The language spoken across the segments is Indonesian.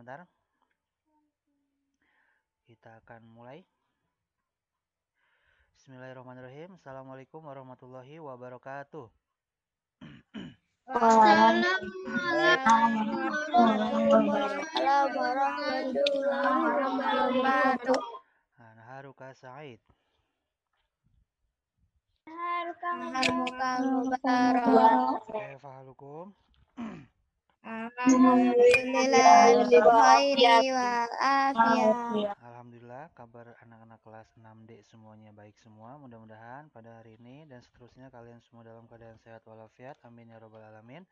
sebentar. Kita akan mulai. Bismillahirrahmanirrahim. Assalamualaikum warahmatullahi wabarakatuh. Naharuka Sa'id. Kaifa halukum? Alhamdulillah, kabar anak-anak kelas 6D semuanya baik semua. Mudah-mudahan pada hari ini dan seterusnya kalian semua dalam keadaan sehat walafiat. Amin ya robbal alamin.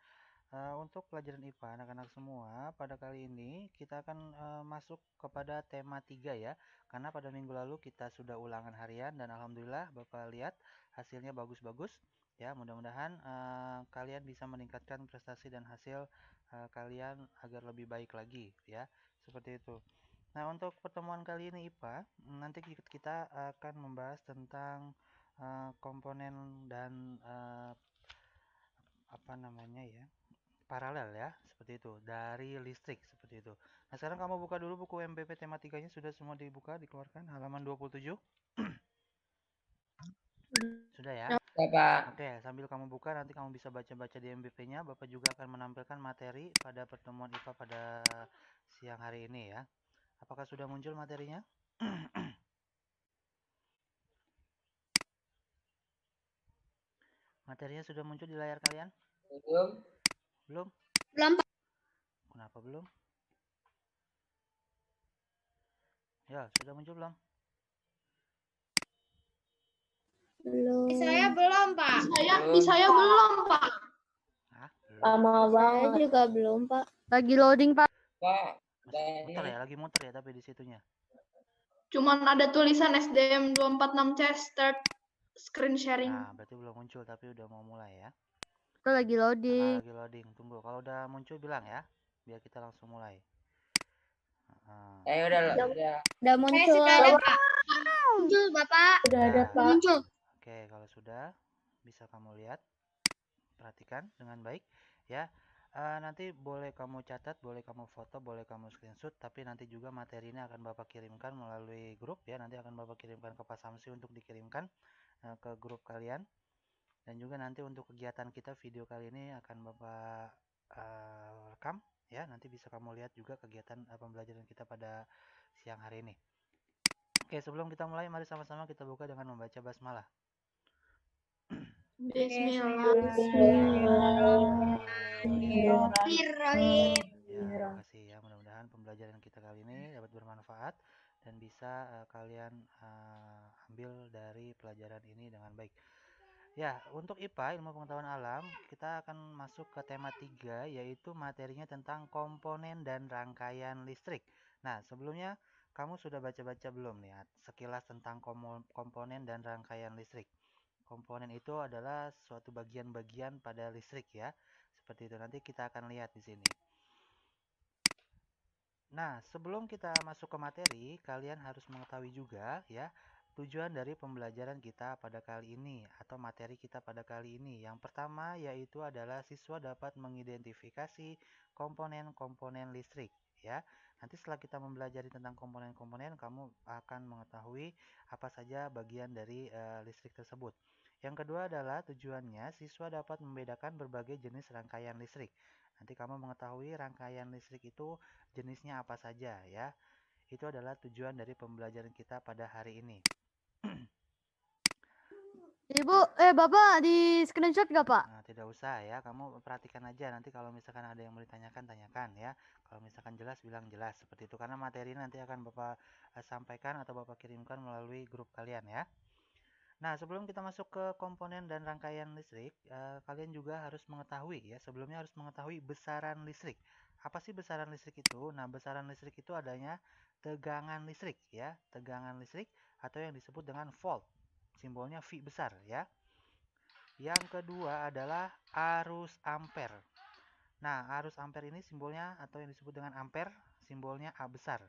Untuk pelajaran IPA anak-anak semua, pada kali ini kita akan masuk kepada tema 3 ya. Karena pada minggu lalu kita sudah ulangan harian dan alhamdulillah Bapak lihat hasilnya bagus-bagus. Ya, mudah-mudahan kalian bisa meningkatkan prestasi dan hasil kalian agar lebih baik lagi ya. Seperti itu. Nah, untuk pertemuan kali ini IPA, nanti kita akan membahas tentang komponen dan apa namanya ya? Paralel ya, seperti itu. Dari listrik seperti itu. Nah, sekarang kamu buka dulu buku MPP tema 3-nya sudah semua dibuka, dikeluarkan halaman 27. Sudah ya? Bapak. Oke, sambil kamu buka nanti kamu bisa baca-baca di MPP-nya. Bapak juga akan menampilkan materi pada pertemuan IPA pada siang hari ini ya. Apakah sudah muncul materinya? Materinya sudah muncul di layar kalian? Belum. Belum? Belum, Pak. Kenapa belum? Ya, sudah muncul belum? Belum. Saya belum, Pak. Di saya belum, Pak. Hah? Belum? Lama banget. Saya juga belum, Pak. Lagi loading, Pak. Pak. Masih muter ya, lagi muter ya tapi di situnya. Cuman ada tulisan SDM 246C start screen sharing. Nah, berarti belum muncul tapi udah mau mulai ya. Itu lagi loading. Lagi loading. Tunggu, kalau udah muncul bilang ya, biar kita langsung mulai. Saya Udah muncul. Sudah ada, Pak. Muncul, Bapak. Udah ada, Pak. Muncul. Oke, kalau sudah bisa kamu lihat, perhatikan dengan baik ya. Nanti boleh kamu catat, boleh kamu foto, boleh kamu screenshot, tapi nanti juga materi ini akan Bapak kirimkan melalui grup ya. Nanti akan Bapak kirimkan ke Pak Samsi untuk dikirimkan ke grup kalian. Dan juga nanti untuk kegiatan kita video kali ini akan Bapak rekam ya. Nanti bisa kamu lihat juga kegiatan pembelajaran kita pada siang hari ini. Oke, sebelum kita mulai mari sama-sama kita buka dengan membaca basmalah. Bismillahirrahmanirrahim. Ya, terima kasih ya. Mudah-mudahan pembelajaran kita kali ini dapat bermanfaat dan bisa kalian ambil dari pelajaran ini dengan baik. Ya, untuk IPA, ilmu pengetahuan alam, kita akan masuk ke tema 3, yaitu materinya tentang komponen dan rangkaian listrik. Nah, sebelumnya kamu sudah baca-baca belum nih, sekilas tentang komponen dan rangkaian listrik. Komponen itu adalah suatu bagian-bagian pada listrik ya. Seperti itu, nanti kita akan lihat di sini. Nah, sebelum kita masuk ke materi, kalian harus mengetahui juga ya, tujuan dari pembelajaran kita pada kali ini atau materi kita pada kali ini. Yang pertama yaitu adalah siswa dapat mengidentifikasi komponen-komponen listrik ya. Nanti setelah kita mempelajari tentang komponen-komponen, kamu akan mengetahui apa saja bagian dari listrik tersebut. Yang kedua adalah tujuannya siswa dapat membedakan berbagai jenis rangkaian listrik. Nanti kamu mengetahui rangkaian listrik itu jenisnya apa saja ya. Itu adalah tujuan dari pembelajaran kita pada hari ini. Ibu, Bapak di screenshot gak, Pak? Nah, tidak usah ya, kamu perhatikan aja nanti kalau misalkan ada yang mau ditanyakan, tanyakan ya. Kalau misalkan jelas, bilang jelas seperti itu. Karena materi nanti akan Bapak sampaikan atau Bapak kirimkan melalui grup kalian ya. Nah, sebelum kita masuk ke komponen dan rangkaian listrik, kalian juga harus mengetahui ya, sebelumnya harus mengetahui besaran listrik. Apa sih besaran listrik itu? Nah, besaran listrik itu adanya tegangan listrik ya, tegangan listrik atau yang disebut dengan volt. Simbolnya V besar ya. Yang kedua adalah arus ampere. Nah, arus ampere ini simbolnya atau yang disebut dengan ampere, simbolnya A besar.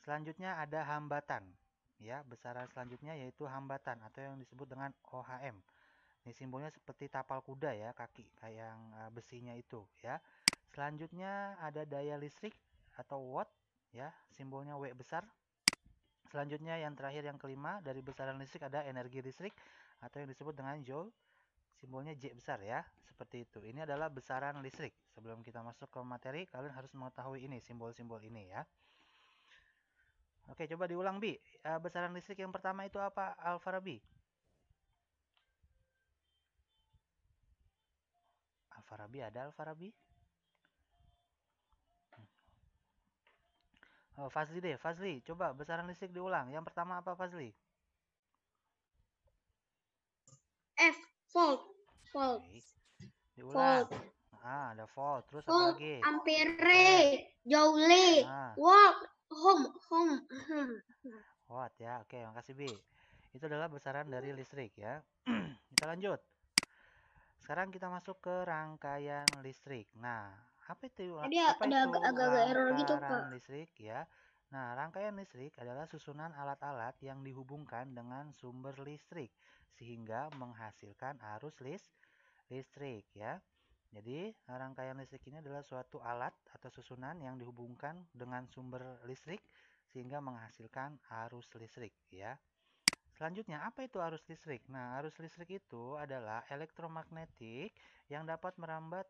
Selanjutnya ada hambatan. Ya, besaran selanjutnya yaitu hambatan atau yang disebut dengan OHM. Ini simbolnya seperti tapal kuda ya, kaki kayak yang besinya itu ya. Selanjutnya ada daya listrik atau watt ya, simbolnya W besar. Selanjutnya yang terakhir yang kelima, dari besaran listrik ada energi listrik atau yang disebut dengan joule, simbolnya J besar ya, seperti itu. Ini adalah besaran listrik. Sebelum kita masuk ke materi, kalian harus mengetahui ini, simbol-simbol ini ya. Oke, coba diulang Bi. Besaran listrik yang pertama itu apa, Alfarabi? Alfarabi ada Alfarabi? Oh, Fazli deh, Fazli. Coba besaran listrik diulang. Yang pertama apa Fazli? F, volt, volt, Oke. Diulang. volt, Ada volt. Terus apa volt, lagi? ampere, joule, Nah, watt, ohm. watt ya. Oke, makasih Bi. Itu adalah besaran dari listrik ya. Kita lanjut. Sekarang kita masuk ke rangkaian listrik. Nah, apa itu Tadi apa ada itu agak-agak error gitu, lingkaran Pak. listrik ya? Nah, rangkaian listrik adalah susunan alat-alat yang dihubungkan dengan sumber listrik sehingga menghasilkan arus listrik ya. Jadi, rangkaian listrik ini adalah suatu alat atau susunan yang dihubungkan dengan sumber listrik sehingga menghasilkan arus listrik ya. Selanjutnya, apa itu arus listrik? Nah, arus listrik itu adalah elektromagnetik yang dapat merambat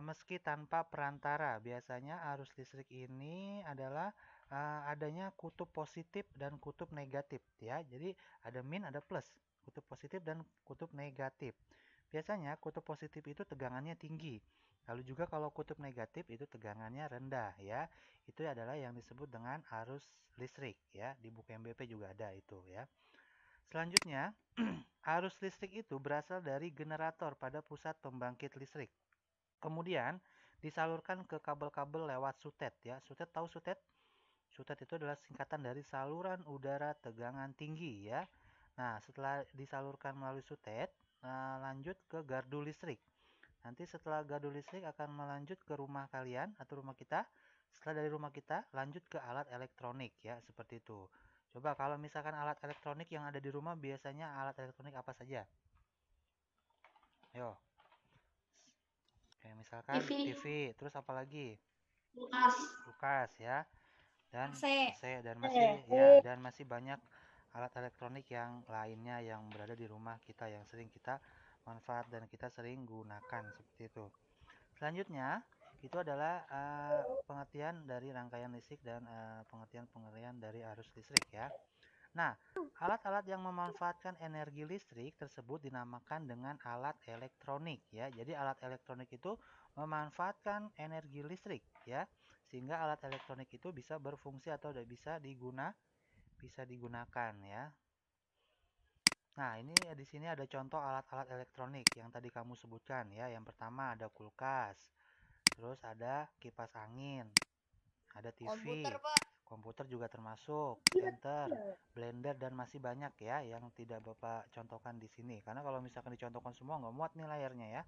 meski tanpa perantara. Biasanya arus listrik ini adalah adanya kutub positif dan kutub negatif ya. Jadi ada min, ada plus, kutub positif dan kutub negatif. Biasanya kutub positif itu tegangannya tinggi. Lalu juga kalau kutub negatif itu tegangannya rendah ya. Itu adalah yang disebut dengan arus listrik ya. Di buku MBP juga ada itu ya. Selanjutnya, arus listrik itu berasal dari generator pada pusat pembangkit listrik. Kemudian disalurkan ke kabel-kabel lewat sutet ya. Sutet, tahu sutet? Sutet itu adalah singkatan dari saluran udara tegangan tinggi ya. Nah, setelah disalurkan melalui sutet, lanjut ke gardu listrik. Nanti setelah gardu listrik akan melanjut ke rumah kalian atau rumah kita. Setelah dari rumah kita lanjut ke alat elektronik ya, seperti itu. Coba kalau misalkan alat elektronik yang ada di rumah, biasanya alat elektronik apa saja? Ayo. Kayak misalkan TV, terus apa lagi? Kulkas ya. Dan AC dan masih banyak alat elektronik yang lainnya yang berada di rumah kita yang sering kita manfaat dan kita sering gunakan seperti itu. Selanjutnya, itu adalah pengertian dari rangkaian listrik dan pengertian dari arus listrik ya. Nah, alat-alat yang memanfaatkan energi listrik tersebut dinamakan dengan alat elektronik ya. Jadi alat elektronik itu memanfaatkan energi listrik ya, sehingga alat elektronik itu bisa berfungsi atau bisa digunakan ya. Nah, ini di sini ada contoh alat-alat elektronik yang tadi kamu sebutkan ya. Yang pertama ada kulkas, terus ada kipas angin, ada TV, komputer juga termasuk, printer, blender dan masih banyak ya yang tidak Bapak contohkan di sini. Karena kalau misalkan dicontohkan semua nggak muat nih layarnya ya.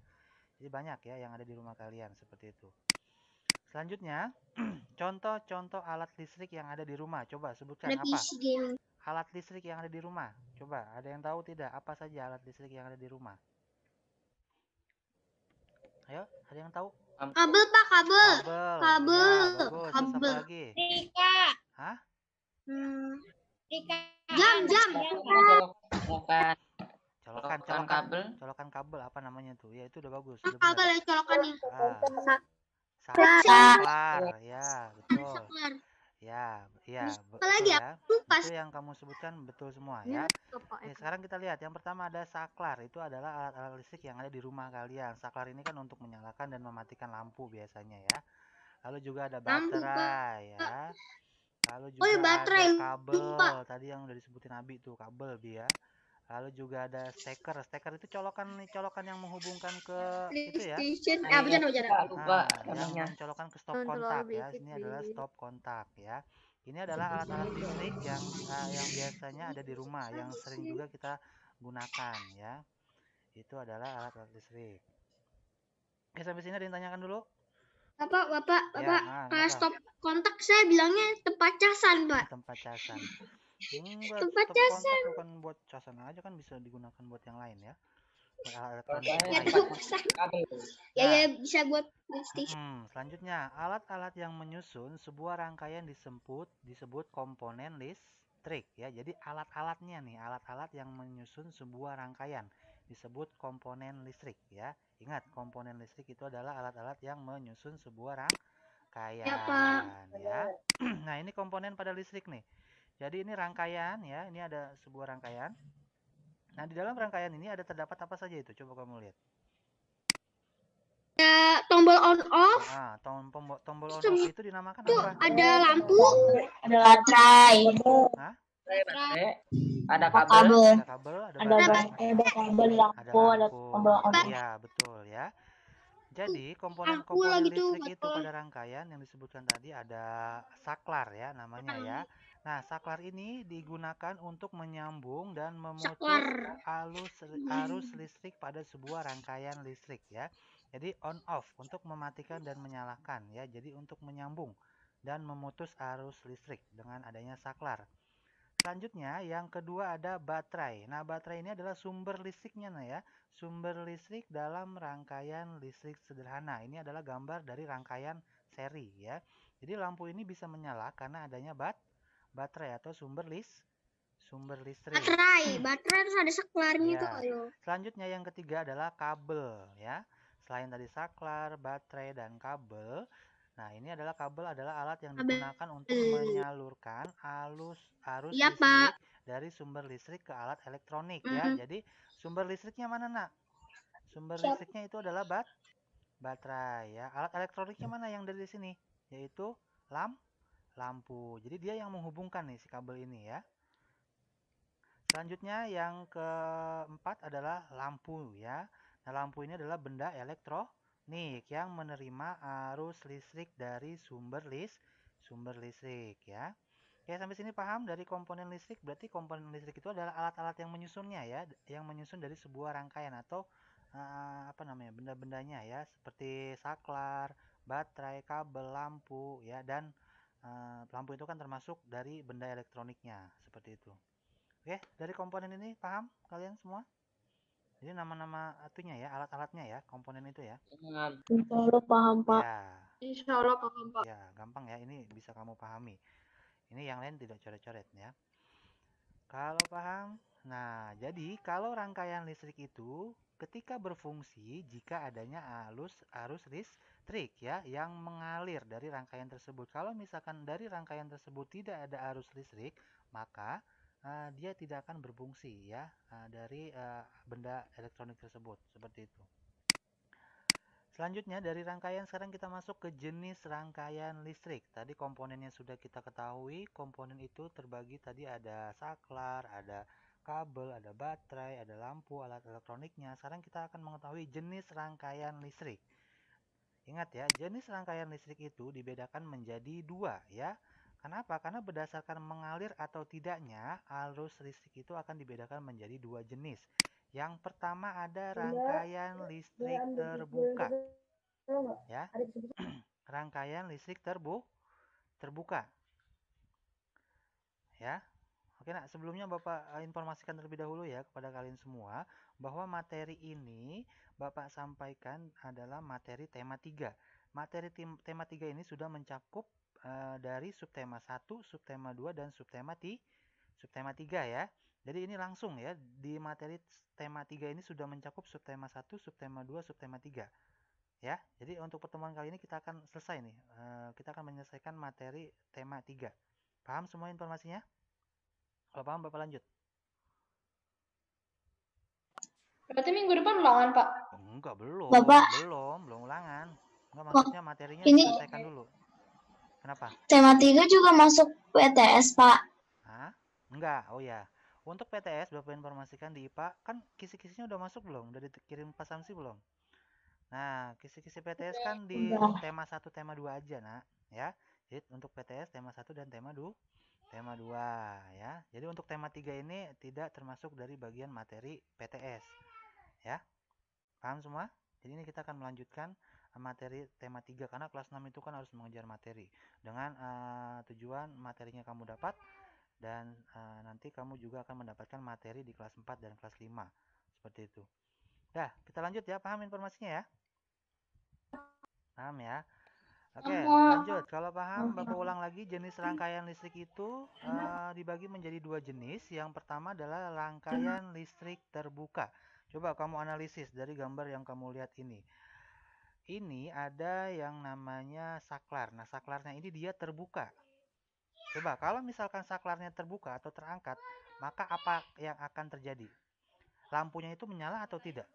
Jadi banyak ya yang ada di rumah kalian seperti itu. Selanjutnya, contoh-contoh alat listrik yang ada di rumah. Coba sebutkan apa? Alat listrik yang ada di rumah. Coba, ada yang tahu tidak? Apa saja alat listrik yang ada di rumah? Ayo, ada yang tahu? Kabel, Pak, kabel. Kabel. Ya, bagus. Terus apa lagi? Rika. Hah? Rika. Jam. Bukan. Colokan kabel apa namanya tuh? Ya, itu udah bagus. Udah Kabel benar. yang colokannya. Saklar. Ya, betul. Ya, betul Apalagi ya. Kulkas. Itu yang kamu sebutkan betul semua Ini ya. apa? Oke, sekarang kita lihat. Yang pertama ada saklar. Itu adalah alat-alat listrik yang ada di rumah kalian. Saklar ini kan untuk menyalakan dan mematikan lampu biasanya ya. Lalu juga ada baterai ya. Lalu juga baterai. ada kabel. Tadi yang udah disebutin Abi tuh, kabel ya. Lalu juga ada steker. Steker itu colokan yang menghubungkan ke itu ya. Yang mencolokkan ke stop kontak ya. Ini adalah stop kontak ya. Ini adalah alat-alat listrik yang biasanya ada di rumah, yang sering juga kita gunakan ya. Itu adalah alat-alat listrik. Oke, sampai sini ada yang tanyakan dulu? Bapak, Ya, stop kontak saya bilangnya tempat casan, Pak. Tempat casan. Enggak, Tempat stop kontak bukan buat casan aja, kan bisa digunakan buat yang lain ya. buat alat elektronik Soalnya yang Ya lain. tuh pasang. kabel. Ya Nah, ya bisa buat PlayStation. selanjutnya, alat-alat yang menyusun sebuah rangkaian disebut komponen listrik ya. Jadi alat-alatnya nih, alat-alat yang menyusun sebuah rangkaian disebut komponen listrik ya. Ingat, komponen listrik itu adalah alat-alat yang menyusun sebuah rangkaian Ya, Pak. ya. Nah, ini komponen pada listrik nih. Jadi ini rangkaian ya, ini ada sebuah rangkaian. Nah, di dalam rangkaian ini ada terdapat apa saja itu? Coba kamu lihat. Ya, tombol on off. Tombol on Terus off itu dinamakan Tuh apa? ada lampu. Ada baterai, Hah? Baterai, ada ada kabel, kabel, Ada kabel, ada ada baterai, ada kabel ada lampu, ada tombol on off. Iya, betul ya. Jadi Aku komponen-komponen lagi tuh listrik itu betul. pada rangkaian yang disebutkan tadi ada saklar ya namanya ya. Nah, saklar ini digunakan untuk menyambung dan memutus Saklar. arus listrik pada sebuah rangkaian listrik ya. Jadi on off untuk mematikan dan menyalakan ya. Jadi untuk menyambung dan memutus arus listrik dengan adanya saklar. Selanjutnya yang kedua ada baterai. Nah, baterai ini adalah sumber listriknya nah ya. Sumber listrik dalam rangkaian listrik sederhana. Ini adalah gambar dari rangkaian seri ya. Jadi lampu ini bisa menyala karena adanya baterai atau sumber listrik. Baterai terus ada saklarnya Ya. tuh. Ayo. Selanjutnya yang ketiga adalah kabel ya. Selain tadi saklar, baterai dan kabel. Nah, ini adalah kabel adalah alat yang Kabel. digunakan untuk menyalurkan arus Iya, listrik Pak. dari sumber listrik ke alat elektronik ya. Jadi sumber listriknya mana, Nak? Sumber Siap. listriknya itu adalah baterai ya. Alat elektroniknya mana yang dari sini? Yaitu lampu. Jadi dia yang menghubungkan nih si kabel ini ya. Selanjutnya yang keempat adalah lampu ya. Nah, lampu ini adalah benda elektronik yang menerima arus listrik dari sumber listrik ya. Oke, sampai sini paham dari komponen listrik? Berarti komponen listrik itu adalah alat-alat yang menyusunnya ya, yang menyusun dari sebuah rangkaian atau apa namanya? Benda-bendanya ya, seperti saklar, baterai, kabel, lampu ya, dan lampu itu kan termasuk dari benda elektroniknya, seperti itu. Oke, dari komponen ini paham kalian semua? Jadi nama-nama itunya ya, alat-alatnya ya, komponen itu ya. Insya Allah paham, Pak. Ya, Insya Allah paham, Pak. ya, gampang ya. Ini bisa kamu pahami. Ini yang lain tidak coret-coret ya. Kalau paham, nah jadi kalau rangkaian listrik itu ketika berfungsi jika adanya arus listrik ya yang mengalir dari rangkaian tersebut. Kalau misalkan dari rangkaian tersebut tidak ada arus listrik, maka dia tidak akan berfungsi ya dari benda elektronik tersebut seperti itu. Selanjutnya dari rangkaian sekarang kita masuk ke jenis rangkaian listrik. Tadi komponennya sudah kita ketahui. Komponen itu terbagi tadi ada saklar, ada kabel, ada baterai, ada lampu, alat elektroniknya. Sekarang kita akan mengetahui jenis rangkaian listrik. Ingat ya, jenis rangkaian listrik itu dibedakan menjadi dua ya. Kenapa? Karena berdasarkan mengalir atau tidaknya arus listrik itu akan dibedakan menjadi dua jenis. Yang pertama ada rangkaian listrik terbuka. Ya. Rangkaian listrik terbuka. Ya. Oke, nah sebelumnya Bapak informasikan terlebih dahulu ya kepada kalian semua bahwa materi ini Bapak sampaikan adalah materi tema 3. Materi tema 3 ini sudah mencakup dari subtema 1, subtema 2 dan subtema 3 ya. Jadi ini langsung ya di materi tema 3 ini sudah mencakup subtema 1, subtema 2, subtema 3. Ya, jadi untuk pertemuan kali ini kita akan selesai nih. Kita akan menyelesaikan materi tema 3. Paham semua informasinya? Kalau paham Bapak lanjut. Berarti minggu depan ulangan, Pak? Enggak, belum. Bapak. Belum ulangan. Enggak, maksudnya materinya ini- diselesaikan dulu. Kenapa? Tema 3 juga masuk PTS, Pak. Hah? Enggak, oh ya. Untuk PTS Bapak informasikan di IPA, kan kisi-kisinya udah masuk belum? Udah dikirim Pak Samsi belum? Nah, kisi-kisi PTS kan di Udah. tema 1, tema 2 aja, Nak. Ya. Jadi untuk PTS tema 1 dan tema 2 ya. Jadi untuk tema 3 ini tidak termasuk dari bagian materi PTS. Ya. Paham semua? Jadi ini kita akan melanjutkan materi tema 3 karena kelas 6 itu kan harus mengejar materi dengan tujuan materinya kamu dapat dan nanti kamu juga akan mendapatkan materi di kelas 4 dan kelas 5. Seperti itu. Dah, kita lanjut ya. Paham informasinya ya? Paham ya? Oke, Paham. lanjut. Kalau paham, Bapak ulang lagi. Jenis rangkaian listrik itu dibagi menjadi dua jenis. Yang pertama adalah rangkaian listrik terbuka. Coba kamu analisis dari gambar yang kamu lihat ini. Ini ada yang namanya saklar. Nah, saklarnya ini dia terbuka. Coba, kalau misalkan saklarnya terbuka atau terangkat, maka apa yang akan terjadi? Lampunya itu menyala atau tidak?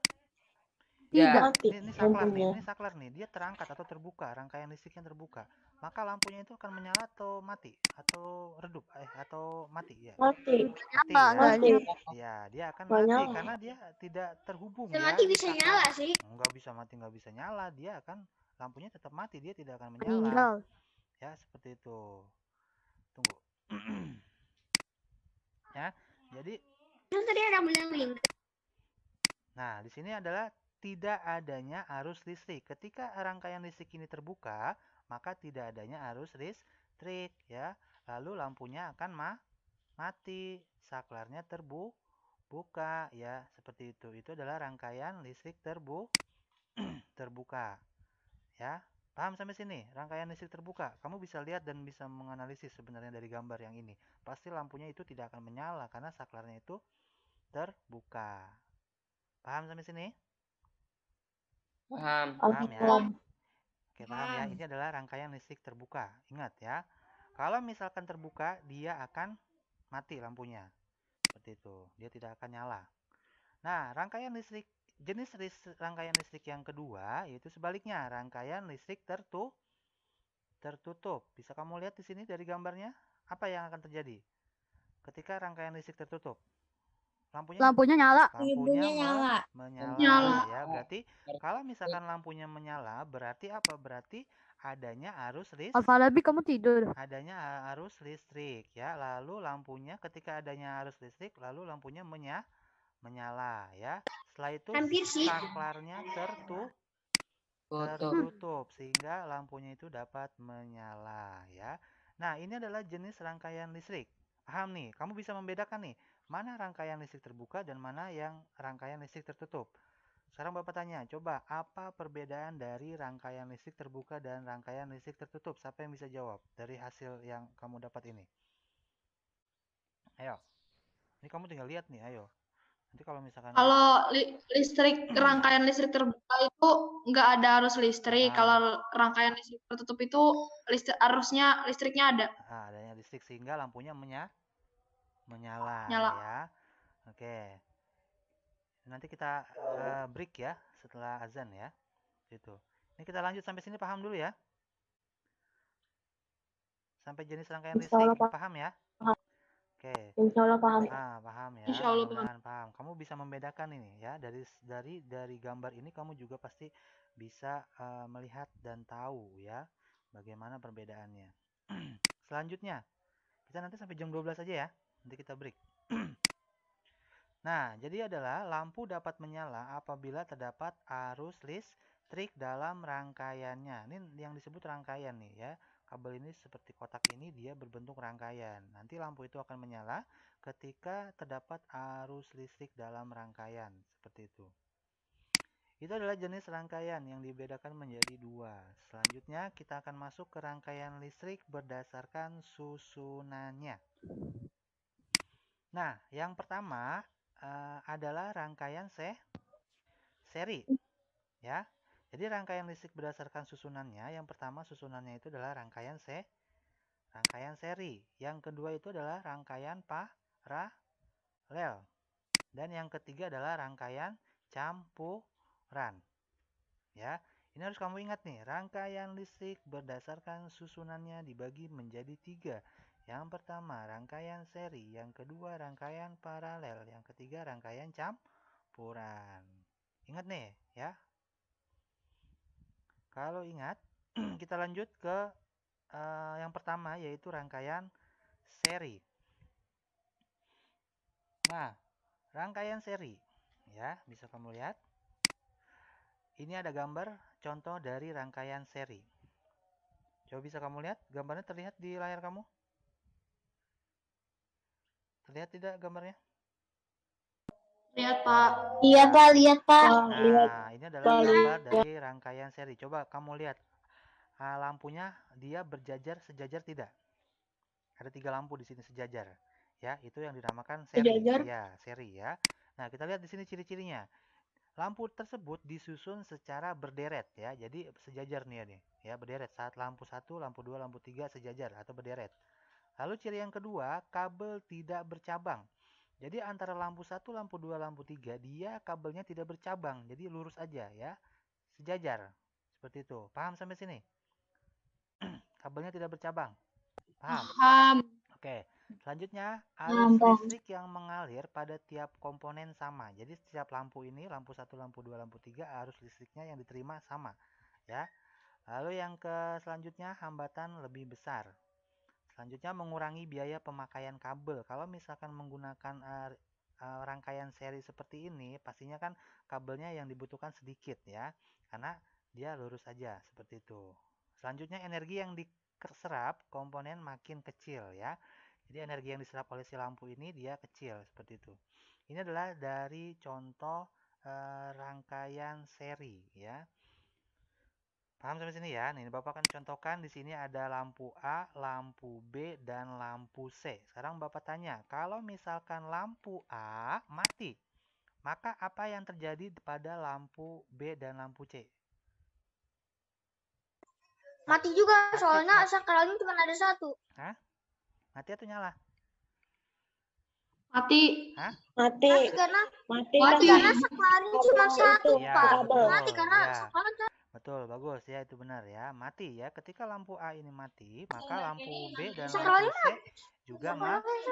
Tidak. Mati Ini saklar nih, lampunya. ini saklar nih. Dia terangkat atau terbuka, rangkaian listriknya terbuka. Maka lampunya itu akan menyala atau mati atau redup atau mati ya. Mati. Mati Apa? ya. Enggak Mati. nyala. Ya, dia akan Nggak mati nyala. karena dia tidak terhubung Bisa ya mati di bisa saklar. nyala sih. Nggak bisa mati, nggak bisa nyala. Dia akan lampunya tetap mati, dia tidak akan menyala. Meninggal. Ya, seperti itu. Tunggu. Ya, jadi Kan tadi ada bilang link. nah, di sini adalah tidak adanya arus listrik. Ketika rangkaian listrik ini terbuka, maka tidak adanya arus listrik ya. Lalu lampunya akan mati, saklarnya terbuka ya, seperti itu. Itu adalah rangkaian listrik terbuka ya. Paham sampai sini? Rangkaian listrik terbuka. Kamu bisa lihat dan bisa menganalisis sebenarnya dari gambar yang ini. Pasti lampunya itu tidak akan menyala karena saklarnya itu terbuka. Paham sampai sini? Paham. Paham ya? Paham. Oke, paham ya. Ini adalah rangkaian listrik terbuka. Ingat ya. Kalau misalkan terbuka, dia akan mati lampunya. Seperti itu. Dia tidak akan nyala. Nah, rangkaian listrik jenis rangkaian listrik yang kedua yaitu sebaliknya, rangkaian listrik tertutup. Bisa kamu lihat di sini dari gambarnya, apa yang akan terjadi ketika rangkaian listrik tertutup? Lampunya Nyala. menyala Nyala. ya. Berarti kalau misalkan lampunya menyala, berarti apa? Berarti adanya arus Alfalabi kamu tidur. adanya arus listrik ya. Lalu lampunya ketika adanya arus listrik, lalu lampunya menyala ya. Setelah itu Hampir sih. saklarnya tertutup sehingga lampunya itu dapat menyala ya. Nah, ini adalah jenis rangkaian listrik. Paham nih? Kamu bisa membedakan nih, mana rangkaian listrik terbuka dan mana yang rangkaian listrik tertutup. Sekarang Bapak tanya, coba apa perbedaan dari rangkaian listrik terbuka dan rangkaian listrik tertutup? Siapa yang bisa jawab dari hasil yang kamu dapat ini? Ayo. Ini kamu tinggal lihat nih, ayo. Nanti kalau misalkan Kalau rangkaian listrik terbuka itu nggak ada arus listrik. Kalau rangkaian listrik tertutup itu listriknya ada. adanya listrik sehingga lampunya menyala Nyala. ya. Oke. Nanti kita break ya setelah azan ya. Gitu. Ini kita lanjut sampai sini, paham dulu ya. Sampai jenis rangkaian Insya Allah listrik paham ya. paham. Oke. Insya Allah paham. Paham ya. Insya Allah Mudah-mudahan paham. Kamu bisa membedakan ini ya, dari gambar ini kamu juga pasti bisa melihat dan tahu ya bagaimana perbedaannya. Selanjutnya, kita nanti sampai jam 12 aja ya. Nanti kita break. Nah, jadi adalah lampu dapat menyala apabila terdapat arus listrik dalam rangkaiannya. Ini yang disebut rangkaian nih ya. Kabel ini seperti kotak ini, dia berbentuk rangkaian. Nanti lampu itu akan menyala ketika terdapat arus listrik dalam rangkaian. Seperti itu. Itu adalah jenis rangkaian yang dibedakan menjadi dua. Selanjutnya kita akan masuk ke rangkaian listrik berdasarkan susunannya. Nah, yang pertama adalah rangkaian seri ya. Jadi rangkaian listrik berdasarkan susunannya, yang pertama susunannya itu adalah rangkaian seri. Yang kedua itu adalah rangkaian paralel. Dan yang ketiga adalah rangkaian campuran. Ya, ini harus kamu ingat nih, rangkaian listrik berdasarkan susunannya dibagi menjadi tiga. Yang pertama rangkaian seri, yang kedua rangkaian paralel, yang ketiga rangkaian campuran. Ingat nih ya. Kalau ingat, kita lanjut ke yang pertama yaitu rangkaian seri. Nah, rangkaian seri ya, bisa kamu lihat. Ini ada gambar contoh dari rangkaian seri. Coba bisa kamu lihat, gambarnya terlihat di layar kamu? Terlihat tidak gambarnya? Lihat, Pak. Iya, Pak, lihat, Pak. Nah, ini adalah gambar dari rangkaian seri. Coba kamu lihat lampunya, dia berjajar sejajar tidak? Ada 3 lampu di sini sejajar. Ya, itu yang dinamakan seri. Sejajar. Ya, seri ya. Nah, kita lihat di sini ciri-cirinya. Lampu tersebut disusun secara berderet ya. Jadi sejajar nih ya nih, ya berderet. Saat lampu 1, lampu 2, lampu 3 sejajar atau berderet. Lalu ciri yang kedua, kabel tidak bercabang. Jadi antara lampu 1, lampu 2, lampu 3 dia kabelnya tidak bercabang. Jadi lurus aja ya. Sejajar. Seperti itu. Paham sampai sini? Kabelnya tidak bercabang. Paham? Paham. Oke. Selanjutnya, Paham, arus Bang. listrik yang mengalir pada tiap komponen sama. Jadi setiap lampu ini, lampu 1, lampu 2, lampu 3, arus listriknya yang diterima sama, ya. Lalu yang selanjutnya, hambatan lebih besar. Selanjutnya, mengurangi biaya pemakaian kabel. Kalau misalkan menggunakan rangkaian seri seperti ini, pastinya kan kabelnya yang dibutuhkan sedikit ya, karena dia lurus saja seperti itu. Selanjutnya, energi yang diserap komponen makin kecil ya. Jadi energi yang diserap oleh si lampu ini dia kecil seperti itu. Ini adalah dari contoh rangkaian seri ya. Paham sampai sini ya? Nih Bapak akan contohkan di sini ada lampu A, lampu B, dan lampu C. Sekarang Bapak tanya, kalau misalkan lampu A mati, maka apa yang terjadi pada lampu B dan lampu C? Mati juga, Mati, soalnya mati. sakralnya cuma ada satu. Hah? Mati atau nyala? Mati. Hah? Mati. Mati karena Mati. karena sakralnya cuma satu, Iya, Pak. betul. Mati karena Ya. sakralnya Betul, bagus ya, itu benar ya. Mati ya. Ketika lampu A ini mati, maka lampu B dan sakralnya lampu C juga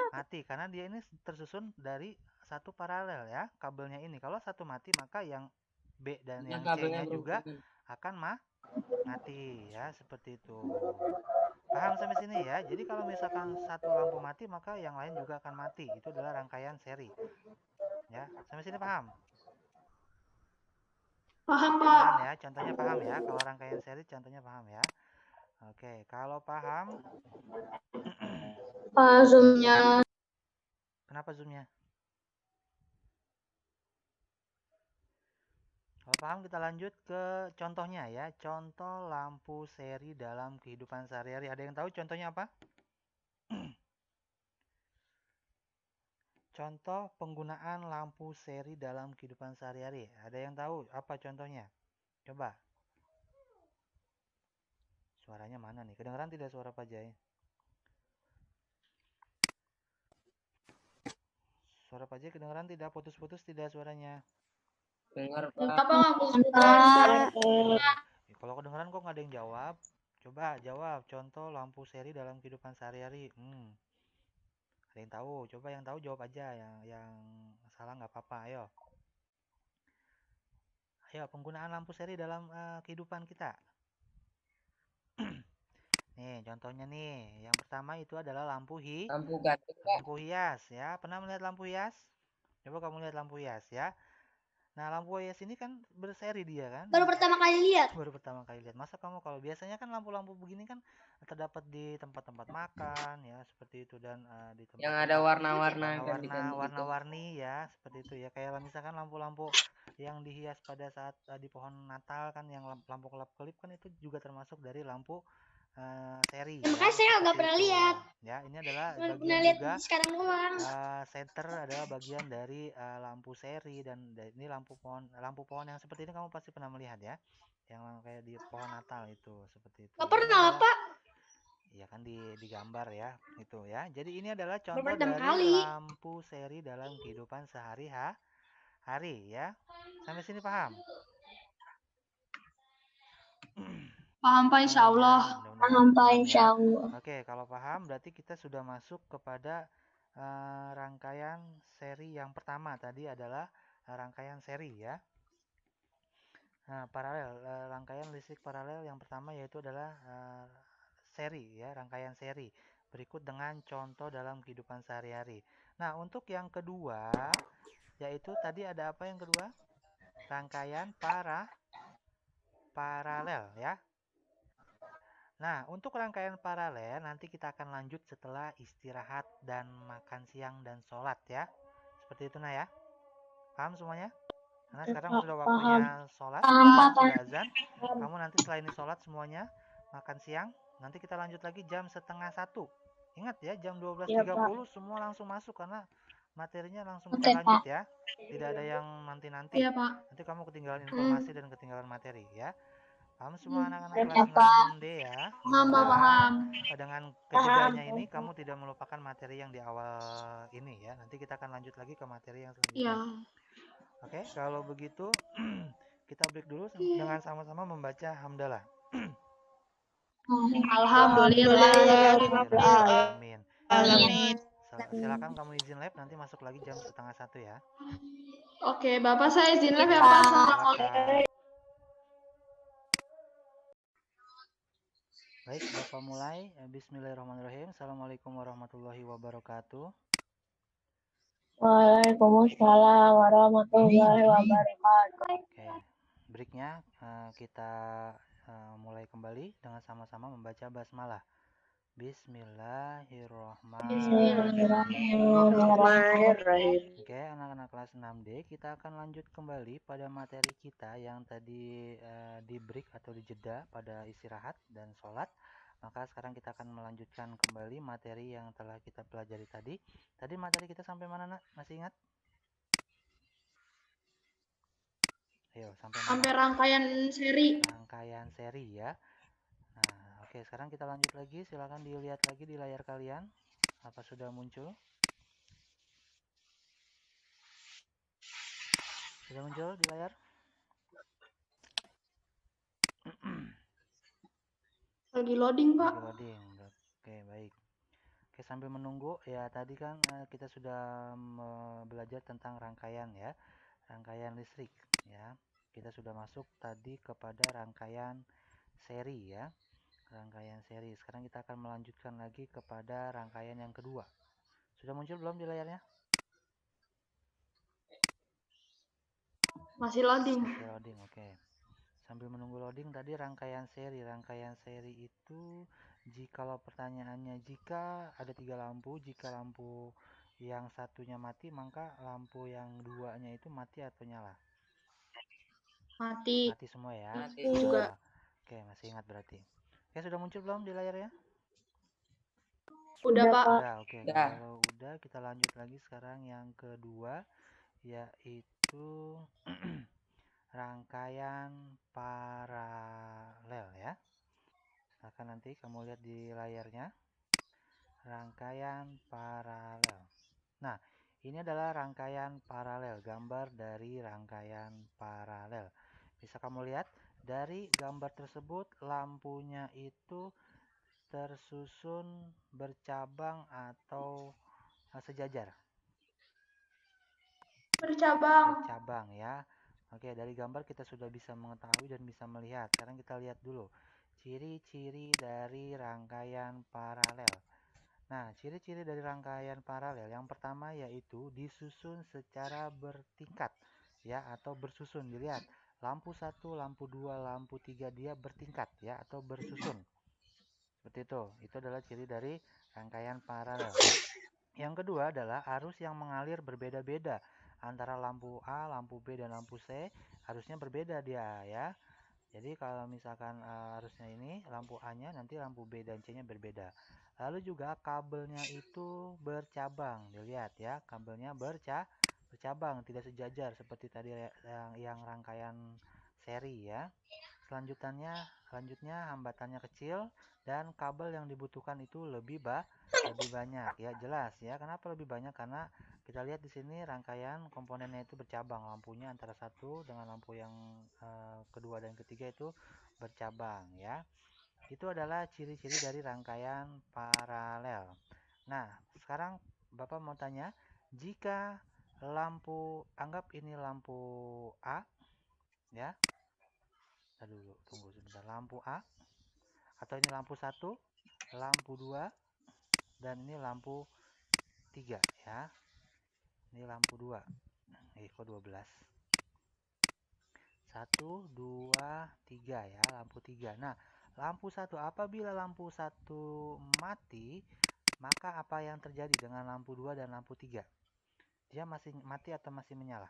mati karena dia ini tersusun dari satu paralel ya, kabelnya ini. Kalau satu mati, maka yang B dan yang C-nya juga akan mati ya, seperti itu. Paham sampai sini ya? Jadi kalau misalkan satu lampu mati, maka yang lain juga akan mati. Itu adalah rangkaian seri. Ya, sampai sini paham? Paham, Pak. Paham ya? Contohnya paham ya? Kalau rangkaian seri contohnya paham ya? Oke, kalau paham, Zoom-nya. kenapa zoomnya? Kalau paham kita lanjut ke contohnya ya. Contoh lampu seri dalam kehidupan sehari-hari. Ada yang tahu contohnya apa? Contoh penggunaan lampu seri dalam kehidupan sehari-hari. Ada yang tahu apa contohnya? Coba. Suaranya mana nih? Kedengaran tidak suara Pak Jai? Suara Pak Jai kedengaran tidak? Putus-putus tidak suaranya? Dengar, Kenapa Pak. nggak putus-putus? Kalau kedengaran kok nggak ada yang jawab? Coba jawab. Contoh lampu seri dalam kehidupan sehari-hari. Ada yang tahu? Coba yang tahu jawab aja. Yang salah nggak apa-apa. Ayo. Ayo, penggunaan lampu seri dalam kehidupan kita. Nih, contohnya nih. Yang pertama itu adalah lampu Lampu gantung, Pak. lampu hias ya. Pernah melihat lampu hias? Coba kamu lihat lampu hias ya. Nah, lampu hias ini kan berseri dia kan? baru pertama kali lihat. Baru pertama kali lihat. Masa kamu kalau biasanya kan lampu-lampu begini kan terdapat di tempat-tempat makan ya, seperti itu, dan di Yang tempat-tempat ada warna-warna kan diganti gitu. warna-warni ya, seperti itu ya. Kayak misalkan lampu-lampu yang dihias pada saat di pohon Natal kan, yang lampu kelap-kelip kan itu juga termasuk dari lampu seri Ya, ya, makanya saya nggak seperti pernah itu. lihat. Ya, ini adalah Pernah bagian lihat juga sekarang doang. center adalah bagian dari lampu seri, dan ini lampu pohon yang seperti ini kamu pasti pernah melihat ya, yang kayak di pohon Natal itu seperti itu. Nggak Ini pernah, adalah, Pak. ya kan di gambar ya itu ya. Jadi ini adalah Baru contoh pertama dari kali. lampu seri dalam kehidupan sehari-hari ya. Sampai sini paham? Paham, Pak, insya Paham ya? Allah. Mudah-mudahan Paham, Pak, paham ya. insya Allah. Oke, kalau paham berarti kita sudah masuk kepada rangkaian seri yang pertama. Tadi adalah rangkaian seri ya. Nah, paralel, rangkaian listrik paralel yang pertama yaitu adalah seri ya, rangkaian seri. Berikut dengan contoh dalam kehidupan sehari-hari. Nah, untuk yang kedua yaitu tadi ada apa yang kedua? Rangkaian paralel ya. Nah, untuk rangkaian paralel nanti kita akan lanjut setelah istirahat dan makan siang dan sholat ya. Seperti itu nah ya. Paham semuanya? Karena sekarang Pak, sudah paham. waktunya sholat, Paham, ya, Pak. sudah azan. Kamu nanti setelah ini sholat semuanya, makan siang. Nanti kita lanjut lagi jam 12:30. Ingat ya, jam Iya, Pak. 12:30 semua langsung masuk karena materinya langsung Oke, kita lanjut Pak. ya. Tidak ada yang nanti-nanti. Iya, Pak. Nanti kamu ketinggalan informasi dan ketinggalan materi ya. Paham semua anak-anak Iya, kelas Pak. 6D ya. Paham, Pak, paham. Dengan kejedanya ini kamu tidak melupakan materi yang di awal ini ya. Nanti kita akan lanjut lagi ke materi yang selanjutnya. Iya. Oke, kalau begitu kita break dulu dengan sama-sama membaca hamdalah. Alhamdulillah. Amin. Amin. Silakan kamu izin live, nanti masuk lagi jam 12:30 ya. Oke, Bapak saya izin live ya, Pak. Assalamualaikum. Silakan. Baik, Bapak mulai. Bismillahirrahmanirrahim. Assalamualaikum warahmatullahi wabarakatuh. Waalaikumsalam warahmatullahi wabarakatuh. Oke, breaknya kita mulai kembali dengan sama-sama membaca basmalah. Bismillahirrahmanirrahim. Oke, anak-anak kelas 6D, kita akan lanjut kembali pada materi kita yang tadi di break atau dijeda pada istirahat dan sholat. Maka sekarang kita akan melanjutkan kembali materi yang telah kita pelajari tadi. Tadi materi kita sampai mana, Nak? Masih ingat? Ayo, sampai rangkaian seri. Rangkaian seri ya. Nah, oke, sekarang kita lanjut lagi. Silakan dilihat lagi di layar kalian. Apa sudah muncul? Sudah muncul di layar? Lagi loading, Pak. Lagi loading. Oke, baik. Oke, sambil menunggu ya, tadi kan kita sudah belajar tentang rangkaian ya. Rangkaian listrik ya. Kita sudah masuk tadi kepada rangkaian seri ya. Rangkaian seri. Sekarang kita akan melanjutkan lagi kepada rangkaian yang kedua. Sudah muncul belum di layarnya? Masih loading. Masih loading, oke. Sambil menunggu loading tadi rangkaian seri. Rangkaian seri itu jikalau pertanyaannya jika ada 3 lampu, jika lampu yang satunya mati, maka lampu yang duanya itu mati atau nyala? Mati. Mati semua ya. Mati juga. Oke, masih ingat berarti. Oke, sudah muncul belum di layarnya? Udah, Pak. Udah, oke. Udah. Kalau udah, kita lanjut lagi sekarang yang kedua, yaitu rangkaian paralel ya. Silahkan nanti kamu lihat di layarnya. Rangkaian paralel. Nah, ini adalah rangkaian paralel, gambar dari rangkaian paralel. Bisa kamu lihat dari gambar tersebut lampunya itu tersusun bercabang atau sejajar. Bercabang ya. Oke, dari gambar kita sudah bisa mengetahui dan bisa melihat. Sekarang kita lihat dulu ciri-ciri dari rangkaian paralel. Nah, ciri-ciri dari rangkaian paralel yang pertama yaitu disusun secara bertingkat ya, atau bersusun. Dilihat, lampu 1, lampu 2, lampu 3 dia bertingkat ya, atau bersusun. Seperti itu. Itu adalah ciri dari rangkaian paralel. Yang kedua adalah arus yang mengalir berbeda-beda antara lampu A, lampu B, dan lampu C. Arusnya berbeda dia ya. Jadi kalau misalkan arusnya ini lampu A-nya, nanti lampu B dan C-nya berbeda. Lalu juga kabelnya itu bercabang. Dilihat ya, kabelnya bercabang, tidak sejajar seperti tadi yang rangkaian seri ya. Selanjutnya hambatannya kecil dan kabel yang dibutuhkan itu lebih banyak ya, jelas ya. Kenapa lebih banyak? Karena kita lihat di sini rangkaian komponennya itu bercabang, lampunya antara satu dengan lampu yang kedua dan ketiga itu bercabang ya. Itu adalah ciri-ciri dari rangkaian paralel. Nah, sekarang Bapak mau tanya, jika lampu, anggap ini lampu A ya. Dulu, tunggu sebentar. Lampu A, atau ini lampu 1, lampu 2, dan ini lampu 3 ya. Ini lampu 2. Kok 12? 1, 2, 3 ya, lampu 3. Nah, lampu 1, apabila lampu 1 mati, maka apa yang terjadi dengan lampu 2 dan lampu 3? Dia masih mati atau masih menyala?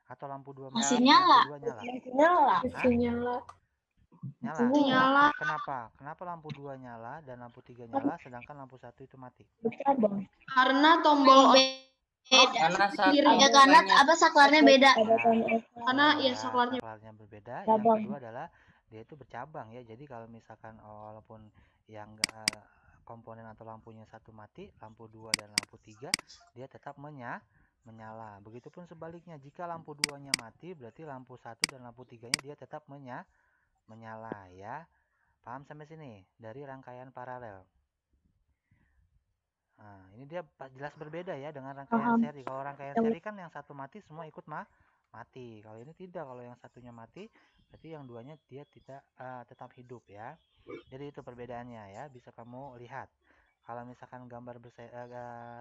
Atau lampu 2 Masih mati, nyala. lampu 2 nyala? Masih nyala. Masih nyala. Nyala. Masih nyala. Kenapa? Kenapa lampu 2 nyala dan lampu 3 nyala sedangkan lampu 1 itu mati? Bercabang. Karena tombol Beda. Karena kiri. Ya karena apa saklarnya beda. Ada tombol Karena Ya, ya saklarnya saklarnya berbeda. Yang Cabang. kedua adalah dia itu bercabang ya. Jadi kalau misalkan walaupun yang komponen atau lampunya satu mati, lampu 2 dan lampu 3 dia tetap menyala. Begitupun sebaliknya, jika lampu 2-nya mati, berarti lampu 1 dan lampu 3-nya dia tetap menyala ya. Paham sampai sini? Dari rangkaian paralel. Nah, ini dia jelas berbeda ya dengan rangkaian Paham. seri. Kalau rangkaian seri kan yang satu mati semua ikut mati. Kalau ini tidak, kalau yang satunya mati berarti yang duanya dia tidak tetap hidup ya. Jadi itu perbedaannya ya, bisa kamu lihat. Kalau misalkan gambar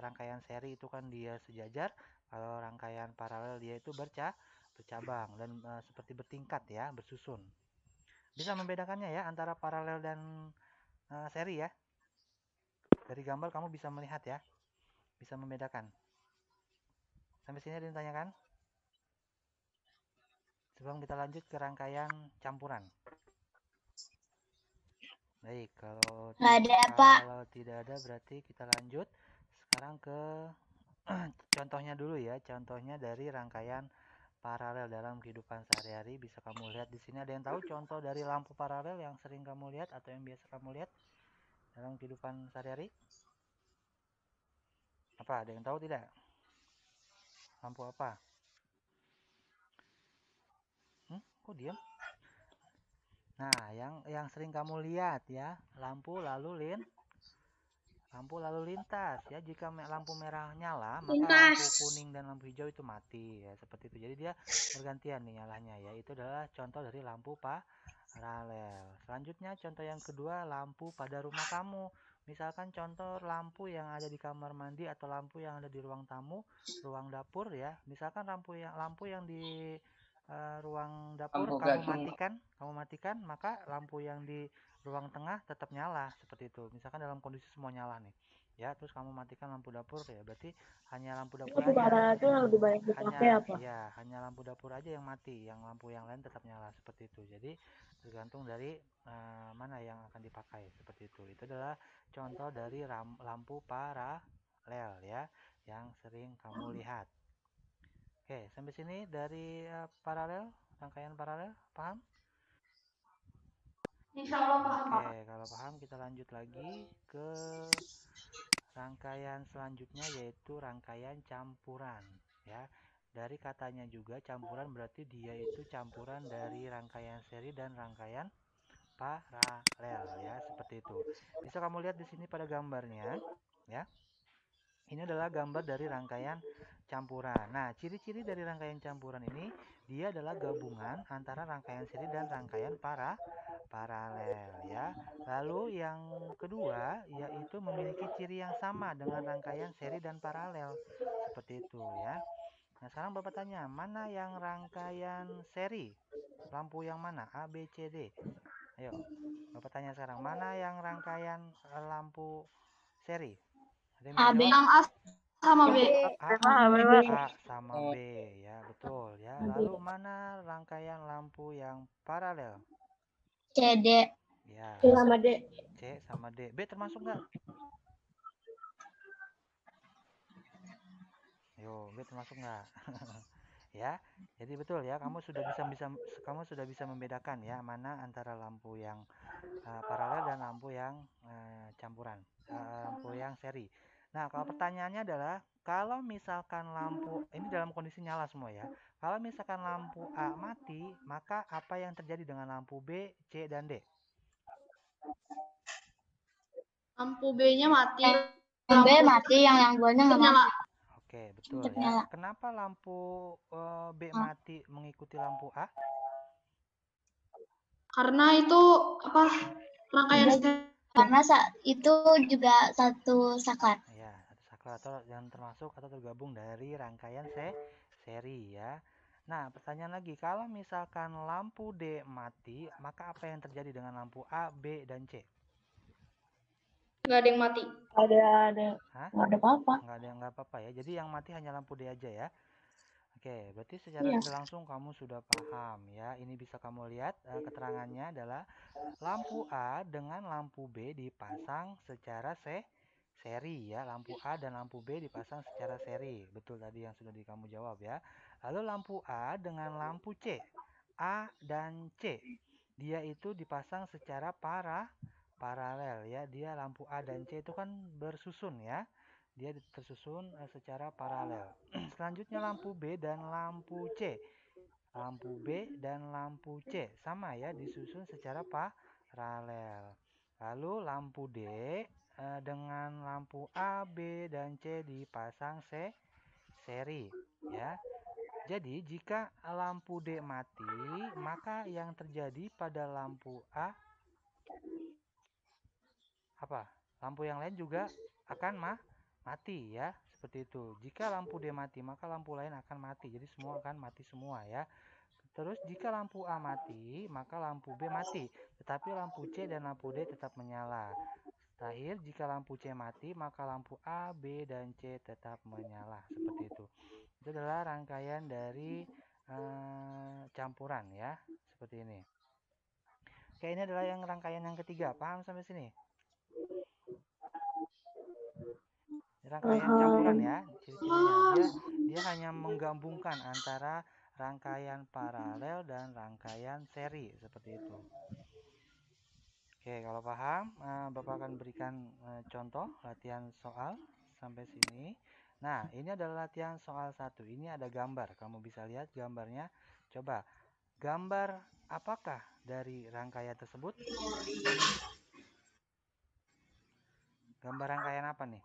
rangkaian seri itu kan dia sejajar, kalau rangkaian paralel dia itu bercabang dan seperti bertingkat ya, bersusun. Bisa membedakannya ya antara paralel dan seri ya. Dari gambar kamu bisa melihat ya, bisa membedakan. Sampai sini ada yang ditanyakan? Sebelum kita lanjut ke rangkaian campuran. Baik, kalau tidak ada berarti kita lanjut sekarang ke contohnya dulu ya. Contohnya dari rangkaian paralel dalam kehidupan sehari-hari. Bisa kamu lihat di sini. Ada yang tahu contoh dari lampu paralel yang sering kamu lihat atau yang biasa kamu lihat dalam kehidupan sehari-hari? Apa? Ada yang tahu tidak? Lampu apa? Kok diam? Nah, yang sering kamu lihat ya, lampu lalu lintas ya. Jika lampu merah nyala, maka lampu kuning dan lampu hijau itu mati ya, seperti itu. Jadi dia bergantian nih nyalanya ya. Itu adalah contoh dari lampu paralel. Selanjutnya contoh yang kedua, lampu pada rumah kamu. Misalkan contoh lampu yang ada di kamar mandi atau lampu yang ada di ruang tamu, ruang dapur ya. Misalkan lampu yang di ruang dapur kamu matikan, maka lampu yang di ruang tengah tetap nyala seperti itu. Misalkan dalam kondisi semua nyala nih ya, terus kamu matikan lampu dapur ya, berarti hanya lampu dapur Lampu paralel itu yang lebih banyak dipakai apa? hanya lampu dapur aja yang mati, yang lampu yang lain tetap nyala seperti itu. Jadi tergantung dari mana yang akan dipakai seperti itu. Itu adalah contoh dari lampu paralel ya yang sering kamu lihat. Oke, sampai sini dari rangkaian paralel, paham? Insya Allah paham, Pak. Oke, kalau paham kita lanjut lagi ke rangkaian selanjutnya, yaitu rangkaian campuran ya. Dari katanya juga campuran berarti dia itu campuran dari rangkaian seri dan rangkaian paralel ya, seperti itu. Bisa kamu lihat di sini pada gambarnya ya. Ini adalah gambar dari rangkaian campuran. Nah, ciri-ciri dari rangkaian campuran ini, dia adalah gabungan antara rangkaian seri dan rangkaian paralel ya. Lalu yang kedua yaitu memiliki ciri yang sama dengan rangkaian seri dan paralel. Seperti itu ya. Nah, sekarang Bapak tanya, mana yang rangkaian seri? Lampu yang mana? A, B, C, D. Ayo. Bapak tanya sekarang, mana yang rangkaian lampu seri? Ada yang bisa jawab? yang A sama B. A sama B ya, betul ya. Lalu mana rangkaian lampu yang paralel? CD. Ya, C sama D. C sama D. B termasuk nggak? Yo, B termasuk nggak? Ya, jadi betul ya. Kamu sudah bisa membedakan ya mana antara lampu yang paralel dan lampu yang campuran, lampu yang seri. Nah, kalau pertanyaannya adalah, kalau misalkan lampu ini dalam kondisi nyala semua ya. Kalau misalkan lampu A mati, maka apa yang terjadi dengan lampu B, C, dan D? Lampu B-nya mati. Yang B mati, yang duanya nggak nyala. mati. Oke, betul Tetap ya. nyala. Kenapa lampu B mati mengikuti lampu A? Karena itu rangkaian Karena itu juga satu saklar. Ya, satu saklar atau yang termasuk atau tergabung dari rangkaian seri ya. Nah, pertanyaan lagi, kalau misalkan lampu D mati, maka apa yang terjadi dengan lampu A, B, dan C? Nggak ada yang mati. Ada. Hah? Nggak ada apa-apa. Nggak apa-apa ya. Jadi yang mati hanya lampu D aja ya. Oke, berarti secara Iya. tidak langsung kamu sudah paham ya. Ini bisa kamu lihat keterangannya adalah lampu A dengan lampu B dipasang secara seri ya. Lampu A dan lampu B dipasang secara seri. Betul tadi yang sudah kamu jawab ya. Lalu lampu A dengan lampu C. A dan C. Dia itu dipasang secara paralel ya. Dia lampu A dan C itu kan bersusun ya. Dia tersusun secara paralel. Selanjutnya lampu B dan lampu C. Lampu B dan lampu C sama ya, disusun secara paralel. Lalu lampu D dengan lampu A, B, dan C dipasang seri ya. Jadi jika lampu D mati, maka yang terjadi pada lampu A apa? Lampu yang lain juga akan mati ya, seperti itu. Jika lampu D mati, maka lampu lain akan mati. Jadi semua akan mati semua ya. Terus jika lampu A mati, maka lampu B mati, tetapi lampu C dan lampu D tetap menyala. Terakhir, jika lampu C mati, maka lampu A, B, dan C tetap menyala. Seperti itu. Itu adalah rangkaian dari campuran ya, seperti ini. Oke, ini adalah yang rangkaian yang ketiga. Paham sampai sini? Rangkaian campuran ya, ciri-cirinya dia hanya menggabungkan antara rangkaian paralel dan rangkaian seri seperti itu. Oke, kalau paham, Bapak akan berikan contoh latihan soal sampai sini. Nah, ini adalah latihan soal 1. Ini ada gambar, kamu bisa lihat gambarnya. Coba, gambar apakah dari rangkaian tersebut? Gambar rangkaian apa nih?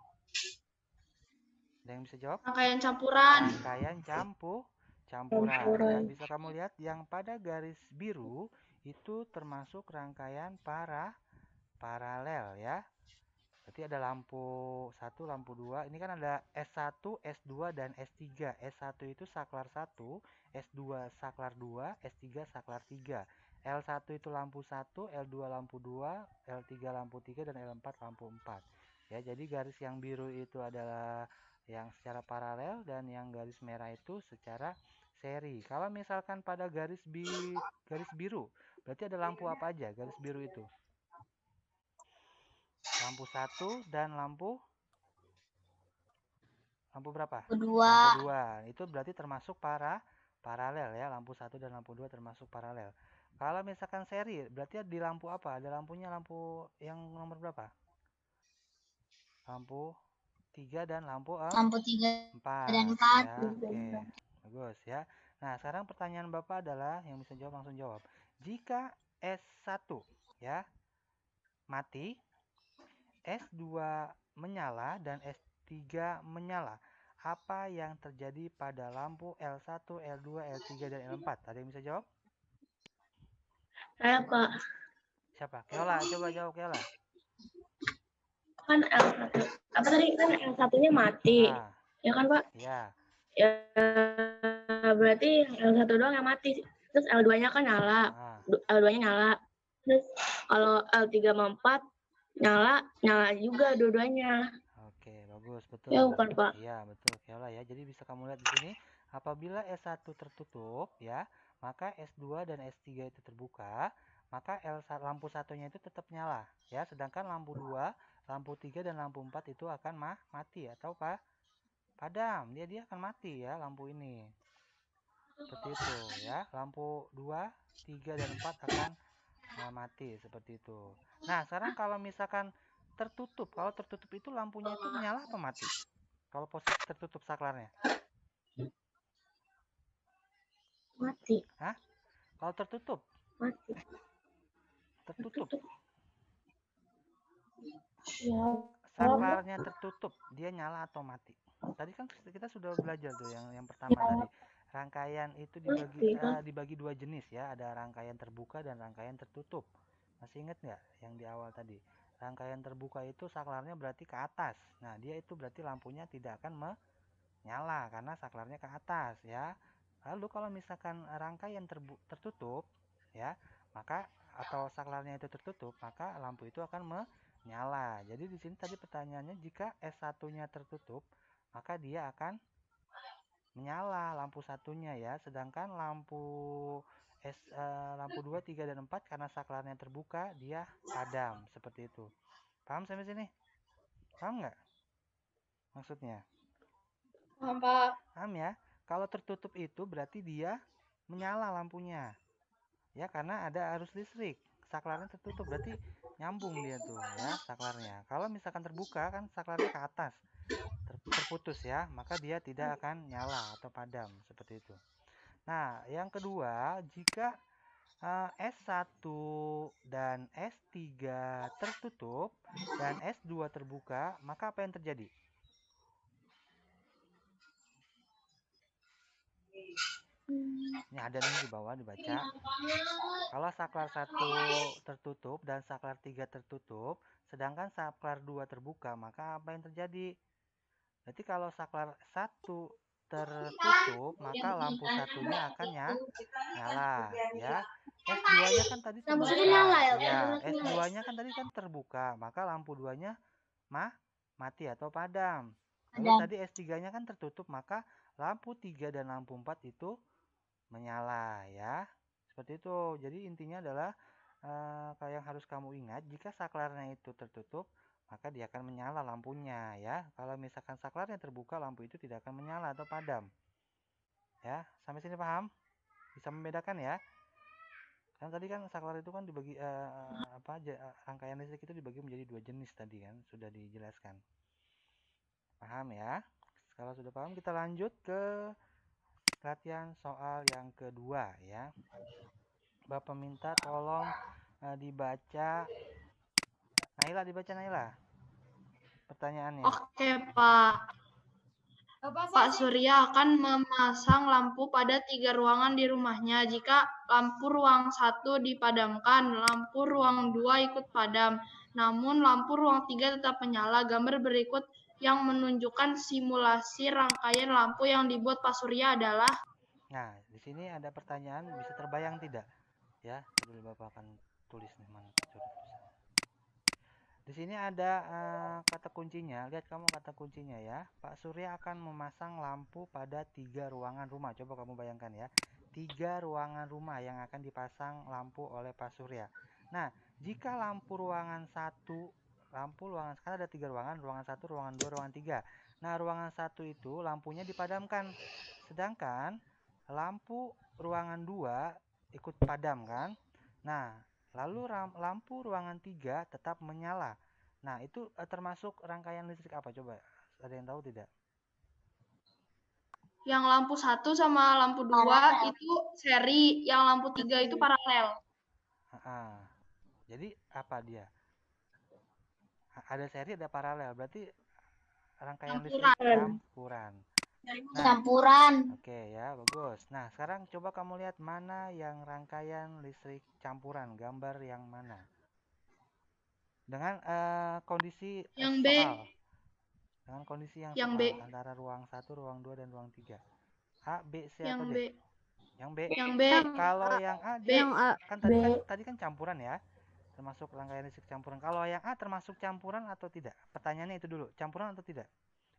Ada yang bisa jawab? Rangkaian campuran. Rangkaian campuran ya. Bisa kamu lihat yang pada garis biru itu termasuk rangkaian paralel ya. Berarti ada lampu 1, lampu 2. Ini kan ada S1, S2 dan S3. S1 itu saklar 1, S2 saklar 2, S3 saklar 3. L1 itu lampu 1, L2 lampu 2, L3 lampu 3 dan L4 lampu 4. Ya, jadi garis yang biru itu adalah yang secara paralel dan yang garis merah itu secara seri. Kalau misalkan pada garis biru, berarti ada lampu apa aja garis biru itu? Lampu 1 dan lampu berapa? Kedua. Lampu 2. Itu berarti termasuk paralel ya. Lampu 1 dan lampu 2 termasuk paralel. Kalau misalkan seri, berarti di lampu apa? Ada lampunya lampu yang nomor berapa? Lampu 3 dan lampu 4 dan 4. ya. Oke, bagus ya. Nah, sekarang pertanyaan Bapak adalah yang bisa jawab langsung jawab. Jika S1 ya mati, S2 menyala dan S3 menyala, apa yang terjadi pada lampu L1, L2, L3 dan L4? Ada yang bisa jawab? Saya Pak, Siapa? Keola, coba jawab Keola. kan L1. Apa tadi kan L1-nya mati. Ah, Ya kan Pak? ya. Ya berarti L1 doang yang mati. Terus L2-nya kan nyala. Ah, L2-nya nyala. Terus kalau L3 sama 4 nyala juga dua-duanya. oke, bagus, betul. Ya bukan Pak? Iya, betul Keola ya. Jadi bisa kamu lihat di sini, apabila S1 tertutup ya, maka S2 dan S3 itu terbuka, maka lampu satunya itu tetap nyala ya, sedangkan lampu 2, lampu 3 dan lampu 4 itu akan mati atau padam. Dia akan mati ya lampu ini. Seperti itu ya. Lampu 2, 3 dan 4 akan mati seperti itu. Nah, sekarang kalau misalkan tertutup, kalau tertutup itu lampunya itu nyala apa mati? Kalau posisi tertutup saklarnya? Mati. Hah? Kalau tertutup? Mati. Tertutup. Ya. Saklarnya tertutup, dia nyala atau mati? Tadi kan kita sudah belajar tuh yang pertama tadi. Rangkaian itu dibagi dua jenis ya, ada rangkaian terbuka dan rangkaian tertutup. Masih ingat nggak yang di awal tadi? Rangkaian terbuka itu saklarnya berarti ke atas. Nah, dia itu berarti lampunya tidak akan menyala karena saklarnya ke atas ya. Lalu kalau misalkan rangkaian tertutup ya, maka atau saklarnya itu tertutup, maka lampu itu akan menyala. Jadi di sini tadi pertanyaannya, jika S1-nya tertutup, maka dia akan menyala lampu satunya ya, sedangkan lampu lampu 2, 3 dan 4 karena saklarnya terbuka dia padam seperti itu. Paham sampai sini? Paham nggak maksudnya? Paham, Pak. Paham ya? Kalau tertutup itu berarti dia menyala lampunya. Ya, karena ada arus listrik. Saklarnya tertutup berarti nyambung dia tuh ya saklarnya. Kalau misalkan terbuka kan saklarnya ke atas. Terputus ya, maka dia tidak akan nyala atau padam seperti itu. Nah, yang kedua, jika S1 dan S3 tertutup dan S2 terbuka, maka apa yang terjadi? Ini ada nih di bawah dibaca. Kalau saklar 1 tertutup dan saklar 3 tertutup, sedangkan saklar 2 terbuka, maka apa yang terjadi? Berarti kalau saklar 1 tertutup, maka lampu satunya akan nyala ya. S2-nya kan tadi Lampu terbuka. satu nyala ya, Ya, Pak? S2-nya kan tadi kan terbuka, maka lampu 2-nya mati atau padam. Lalu tadi S3-nya kan tertutup, maka lampu 3 dan lampu 4 itu menyala ya. Seperti itu. Jadi intinya adalah kayak yang harus kamu ingat, jika saklarnya itu tertutup, maka dia akan menyala lampunya ya. Kalau misalkan saklarnya terbuka, lampu itu tidak akan menyala atau padam. Ya, sampai sini paham? Bisa membedakan ya. Kan tadi kan saklar itu kan dibagi rangkaian listrik itu dibagi menjadi 2 jenis tadi kan, sudah dijelaskan. Paham ya? Kalau sudah paham, kita lanjut ke latihan soal yang kedua ya. Bapak minta tolong dibaca. Naila, dibaca Naila pertanyaannya. Oke, Pak. Pak Surya akan memasang lampu pada 3 ruangan di rumahnya. Jika lampu ruang 1 dipadamkan, lampu ruang 2 ikut padam. Namun lampu ruang 3 tetap menyala. Gambar berikut yang menunjukkan simulasi rangkaian lampu yang dibuat Pak Surya adalah. Nah, di sini ada pertanyaan, bisa terbayang tidak? Ya, dulu Bapak akan tulis nih mana tulisannya. Di sini ada kata kuncinya. Lihat kamu kata kuncinya ya. Pak Surya akan memasang lampu pada 3 ruangan rumah. Coba kamu bayangkan ya. 3 ruangan rumah yang akan dipasang lampu oleh Pak Surya. Nah, jika lampu ruangan 1, kan ada 3 ruangan, ruangan 1, ruangan 2, ruangan 3. Nah, ruangan 1 itu lampunya dipadamkan. Sedangkan lampu ruangan 2 ikut padam kan. Nah, lalu lampu ruangan 3 tetap menyala. Nah, itu termasuk rangkaian listrik apa? Coba, ada yang tahu tidak? Yang lampu 1 sama lampu 2 itu seri, yang lampu 3 itu paralel. Jadi apa dia? Ada seri, ada paralel. Berarti rangkaian listrik campuran. Nah, Campuran. Oke ya, bagus. Nah, sekarang coba kamu lihat mana yang rangkaian listrik campuran, gambar yang mana? Dengan kondisi Yang B. soal. Dengan kondisi yang Yang soal B. antara ruang 1, ruang 2 dan ruang 3. A, B, C Yang atau D? B. Yang B. Yang B. Kalau yang A B. dia kan tadi kan campuran ya. Termasuk rangkaian listrik campuran. Kalau yang A termasuk campuran atau tidak? Pertanyaannya itu dulu, campuran atau tidak?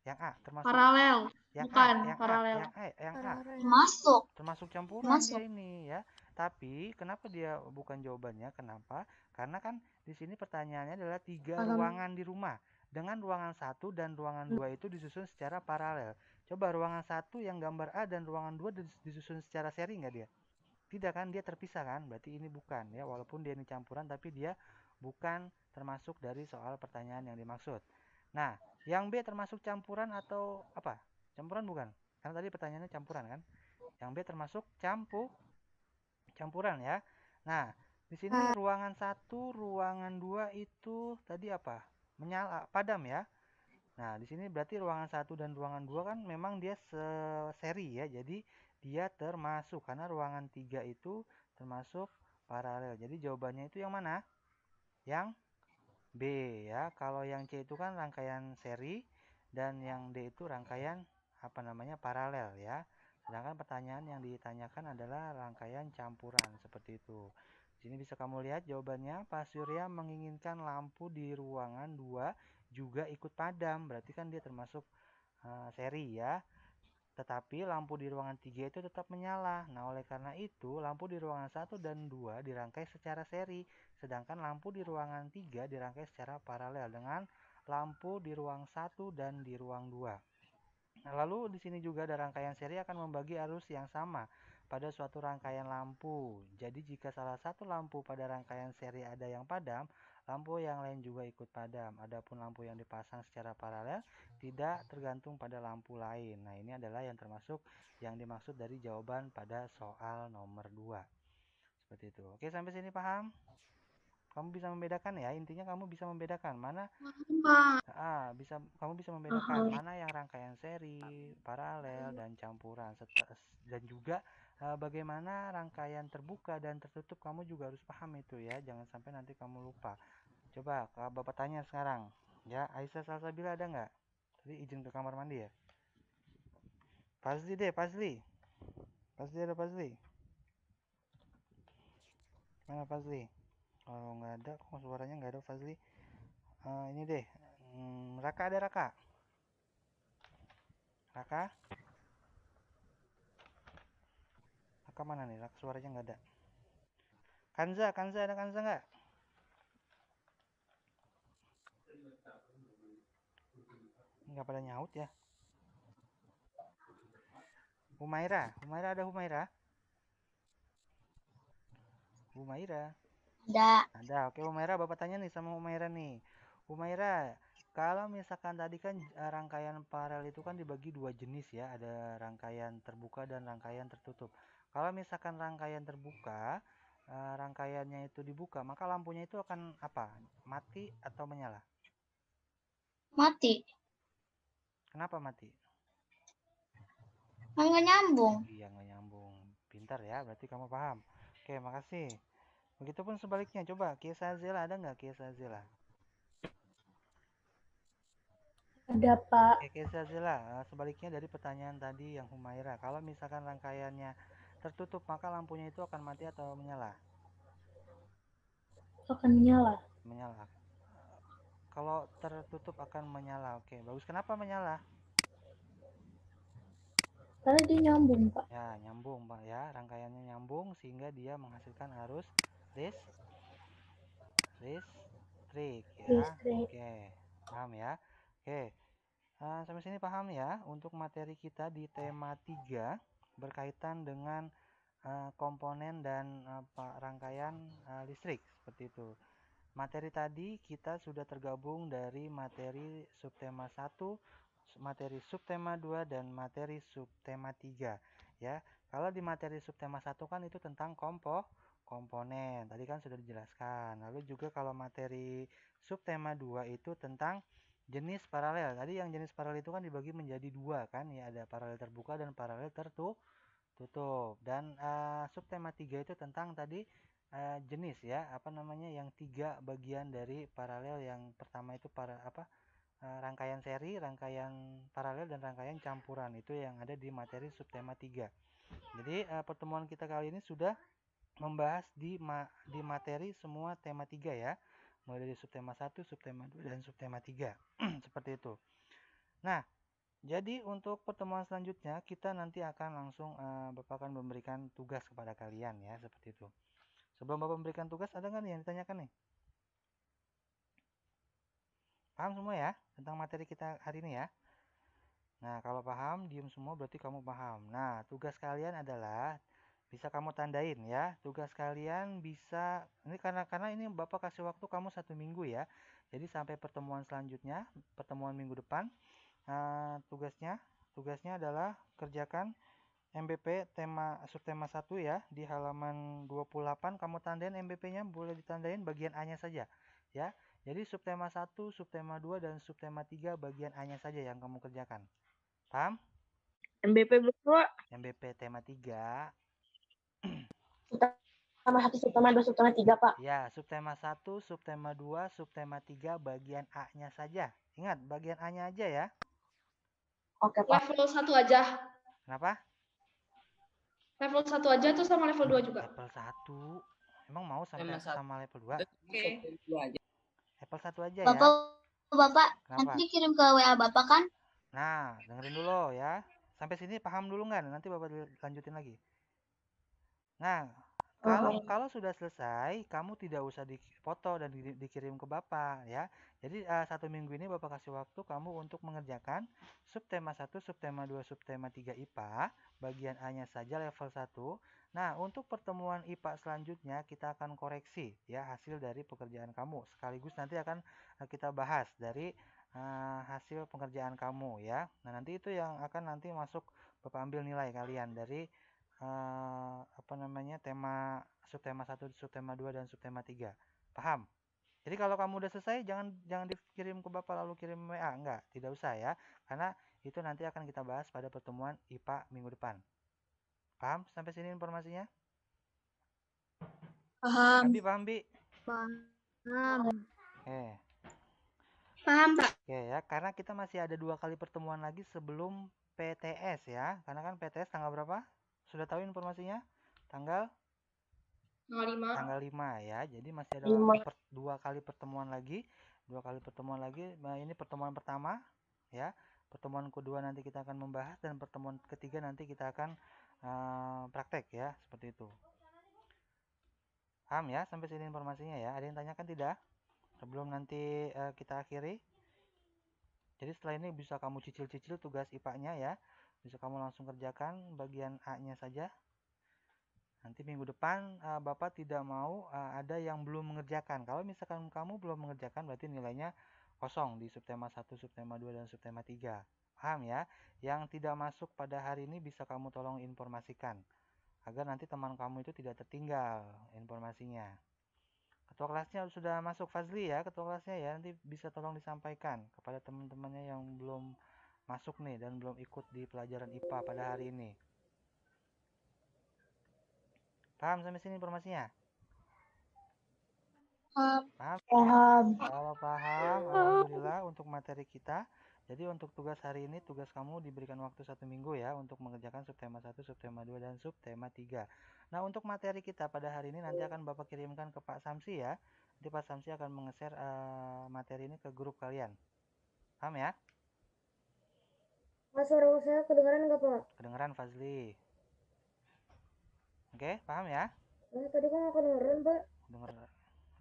Yang A termasuk Paralel. yang Bukan A, yang paralel. yang A. Masuk. Termasuk campuran Masuk. dia ini ya. Tapi kenapa dia bukan jawabannya? Kenapa? Karena kan di sini pertanyaannya adalah 3 ruangan di rumah. Dengan ruangan 1 dan ruangan 2 itu disusun secara paralel. Coba ruangan 1 yang gambar A dan ruangan 2 disusun secara seri nggak dia? Tidak kan, dia terpisah kan? Berarti ini bukan ya, walaupun dia ini campuran tapi dia bukan termasuk dari soal pertanyaan yang dimaksud. Nah, yang B termasuk campuran atau apa? Campuran bukan? Karena tadi pertanyaannya campuran kan? Yang B termasuk campuran ya. Nah, di sini ruangan 1, ruangan 2 itu tadi apa? Menyala, padam ya. Nah, di sini berarti ruangan 1 dan ruangan 2 kan memang dia seri ya. Jadi dia termasuk karena ruangan 3 itu termasuk paralel. Jadi jawabannya itu yang mana? Yang B ya. Kalau yang C itu kan rangkaian seri dan yang D itu rangkaian paralel ya. Sedangkan pertanyaan yang ditanyakan adalah rangkaian campuran seperti itu. Di sini bisa kamu lihat jawabannya, Pak Surya menginginkan lampu di ruangan 2 juga ikut padam. Berarti kan dia termasuk seri ya. Tetapi lampu di ruangan 3 itu tetap menyala. Nah, oleh karena itu lampu di ruangan 1 dan 2 dirangkai secara seri, sedangkan lampu di ruangan 3 dirangkai secara paralel dengan lampu di ruang 1 dan di ruang 2. Nah, lalu di sini juga ada rangkaian seri akan membagi arus yang sama pada suatu rangkaian lampu. Jadi jika salah satu lampu pada rangkaian seri ada yang padam, lampu yang lain juga ikut padam. Adapun lampu yang dipasang secara paralel tidak tergantung pada lampu lain. Nah, ini adalah yang termasuk yang dimaksud dari jawaban pada soal nomor 2. Seperti itu. Oke, sampai sini paham? Kamu bisa membedakan ya, intinya kamu bisa membedakan mana kamu bisa membedakan mana yang rangkaian seri, paralel, dan campuran, dan juga bagaimana rangkaian terbuka dan tertutup. Kamu juga harus paham itu ya, jangan sampai nanti kamu lupa. Coba Bapak tanya sekarang ya, Aisyah Salsabila ada nggak? Tadi izin ke kamar mandi ya. Fazli deh, Fazli ada Fazli? Mana Fazli? Kalau nggak ada, kok suaranya nggak ada Fazli. Ini deh, Raka ada Raka? Raka mana nih? Raka suaranya nggak ada. Kanza ada Kanza nggak? Nggak pada nyaut ya. Humaira ada Humaira? Ada. Oke, Humaira, Bapak tanya nih sama Humaira nih. Humaira, kalau misalkan tadi kan rangkaian paralel itu kan dibagi 2 jenis ya, ada rangkaian terbuka dan rangkaian tertutup. Kalau misalkan rangkaian terbuka, rangkaiannya itu dibuka, maka lampunya itu akan apa? Mati atau menyala? Mati. Kenapa mati? Nggak nyambung. Iya, nggak nyambung. Pintar ya, berarti kamu paham. Oke, makasih. Begitupun sebaliknya, coba Kiesa Zela ada nggak Kiesa Zela? Ada, Pak. Oke, Kiesa Zela, sebaliknya dari pertanyaan tadi yang Humaira, kalau misalkan rangkaiannya tertutup, maka lampunya itu akan mati atau menyala? Akan menyala. Menyala. Kalau tertutup akan menyala. Oke, bagus. Kenapa menyala? Karena dia nyambung, Pak. Ya, nyambung, Pak ya. Rangkaiannya nyambung sehingga dia menghasilkan arus listrik ya. Oke, paham ya. Oke. Sampai sini paham ya untuk materi kita di tema 3 berkaitan dengan komponen dan rangkaian listrik seperti itu. Materi tadi kita sudah tergabung dari materi subtema 1, materi subtema 2, dan materi subtema 3 ya. Kalau di materi subtema 1 kan itu tentang komponen, tadi kan sudah dijelaskan. Lalu juga kalau materi subtema 2 itu tentang jenis paralel. Tadi yang jenis paralel itu kan dibagi menjadi 2 kan ya, ada paralel terbuka dan paralel tertutup. Dan subtema 3 itu tentang tadi jenis ya, yang 3 bagian dari paralel. Yang pertama itu rangkaian seri, rangkaian paralel, dan rangkaian campuran. Itu yang ada di materi subtema 3. Jadi pertemuan kita kali ini sudah membahas di materi semua tema 3 ya, mulai dari subtema 1, subtema 2, dan subtema 3. Seperti itu. Nah, jadi untuk pertemuan selanjutnya kita nanti akan langsung Bapak akan memberikan tugas kepada kalian ya, seperti itu. Sebelum Bapak memberikan tugas, ada nggak nih yang ditanyakan nih? Paham semua ya tentang materi kita hari ini ya? Nah, kalau paham, diem semua berarti kamu paham. Nah, tugas kalian adalah bisa kamu tandain ya. Tugas kalian bisa, ini karena ini Bapak kasih waktu kamu 1 minggu ya. Jadi sampai pertemuan selanjutnya, pertemuan minggu depan, tugasnya adalah kerjakan MBP subtema 1 ya, di halaman 28 kamu tandain MBP-nya, boleh ditandain bagian A-nya saja ya. Jadi subtema 1, subtema 2, dan subtema 3 bagian A-nya saja yang kamu kerjakan. Paham? MBP berapa? MBP tema 3. Subtema 1, subtema 2, subtema 3, Pak. Ya, subtema 1, subtema 2, subtema 3 bagian A-nya saja. Ingat, bagian A-nya aja ya. Oke, Pak. Level 1 aja. Kenapa? Level 1 aja tuh sama level 2 juga. Level 1. Emang mau sampai sama level 2? Oke. Level 1 aja ya. Bapak, Kenapa? nanti kirim ke WA Bapak kan? Nah, dengerin dulu ya. Sampai sini paham dulu nggak? Nanti Bapak lanjutin lagi. Nah, kalau sudah selesai, kamu tidak usah dipoto dan dikirim ke Bapak ya. Jadi 1 minggu ini Bapak kasih waktu kamu untuk mengerjakan subtema 1, subtema 2, subtema 3 IPA, bagian A-nya saja level 1. Nah, untuk pertemuan IPA selanjutnya kita akan koreksi ya hasil dari pekerjaan kamu. Sekaligus nanti akan kita bahas dari hasil pengerjaan kamu ya. Nah, nanti itu yang akan nanti masuk Bapak ambil nilai kalian dari tema subtema 1, subtema 2 dan subtema 3. Paham? Jadi kalau kamu udah selesai jangan dikirim ke Bapak lalu kirim WA, enggak, tidak usah ya. Karena itu nanti akan kita bahas pada pertemuan IPA minggu depan. Paham sampai sini informasinya? Paham. Abi paham, Bi? Paham. Oke. Paham, Pak. Oke ya, karena kita masih ada 2 kali pertemuan lagi sebelum PTS ya. Karena kan PTS tanggal berapa? Sudah tahu informasinya? Tanggal 5. tanggal 5 ya. Jadi masih ada 2 kali pertemuan lagi. 2 kali pertemuan lagi. Nah, ini pertemuan pertama ya. Pertemuan kedua nanti kita akan membahas dan pertemuan ketiga nanti kita akan praktek ya, seperti itu. Paham ya sampai sini informasinya ya? Ada yang tanyakan tidak? Sebelum nanti kita akhiri. Jadi setelah ini bisa kamu cicil-cicil tugas IPA-nya ya. Bisa kamu langsung kerjakan bagian A-nya saja. Nanti minggu depan Bapak tidak mau ada yang belum mengerjakan. Kalau misalkan kamu belum mengerjakan berarti nilainya kosong di subtema 1, subtema 2 dan subtema 3. Paham ya? Yang tidak masuk pada hari ini bisa kamu tolong informasikan agar nanti teman kamu itu tidak tertinggal informasinya. Ketua kelasnya sudah masuk Fazli ya, ketua kelasnya ya, nanti bisa tolong disampaikan kepada teman-temannya yang belum masuk nih dan belum ikut di pelajaran IPA pada hari ini. Paham sampai sini informasinya? Paham? Kalau paham, alhamdulillah untuk materi kita. Jadi untuk tugas hari ini, tugas kamu diberikan waktu 1 minggu ya untuk mengerjakan subtema 1, subtema 2, dan subtema 3. Nah untuk materi kita pada hari ini nanti akan Bapak kirimkan ke Pak Samsi ya. Nanti Pak Samsi akan menge-share materi ini ke grup kalian. Paham ya? Mas, suara saya kedengeran nggak, Pak? Kedengeran Fazli. Oke, paham ya? Tadi kok nggak kedengeran, Pak? Kedengeran.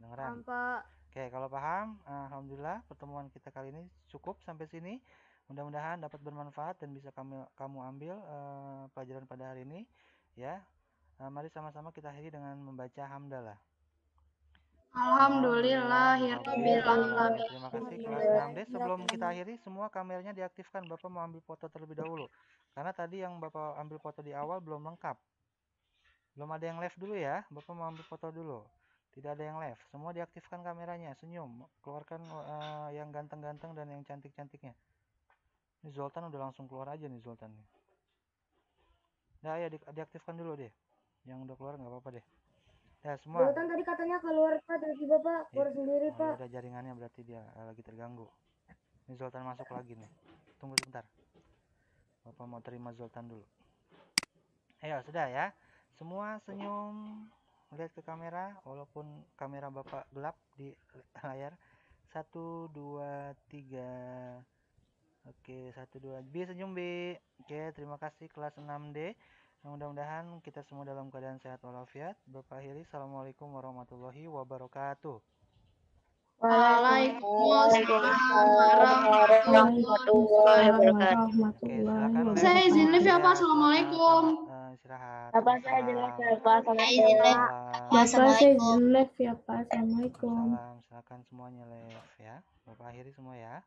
Paham, Pak. Oke, kalau paham, alhamdulillah pertemuan kita kali ini cukup sampai sini. Mudah-mudahan dapat bermanfaat dan bisa kamu ambil pelajaran pada hari ini ya. Mari sama-sama kita akhiri dengan membaca hamdalah. Alhamdulillahirabbil alamin. Terima kasih kelas 6D. Sebelum kita akhiri, semua kameranya diaktifkan. Bapak mau ambil foto terlebih dahulu. Karena tadi yang Bapak ambil foto di awal belum lengkap. Belum ada yang live dulu ya. Bapak mau ambil foto dulu. Tidak ada yang live. Semua diaktifkan kameranya. Senyum. Keluarkan yang ganteng-ganteng dan yang cantik-cantiknya. Ini Zoltan udah langsung keluar aja nih Zoltan. Nah ya diaktifkan dulu deh. Yang udah keluar nggak apa-apa deh. Ya semua. Zoltan tadi katanya keluar, Pak. Tiba-tiba, Pak. Keluar sendiri, Pak. Udah jaringannya berarti dia lagi terganggu. Ini Zoltan masuk lagi nih. Tunggu sebentar. Bapak mau terima Zoltan dulu. Ayo sudah ya. Semua senyum. Lihat ke kamera, walaupun kamera Bapak gelap di layar. 1, 2, 3. Oke, 1, 2. Bi senyum, Bi. Oke, terima kasih kelas 6D. Mudah-mudahan kita semua dalam keadaan sehat walafiat. Bapak akhiri, assalamualaikum warahmatullahi wabarakatuh. Waalaikumsalam warahmatullahi wabarakatuh. Oke, silakan. Saya izin live ya, Pak. Assalamualaikum. Istirahat. Bapak saya jelas ya, Pak. Bapak saya izin live ya, Pak. Assalamualaikum. Silakan semuanya live ya. Bapak akhiri semua ya.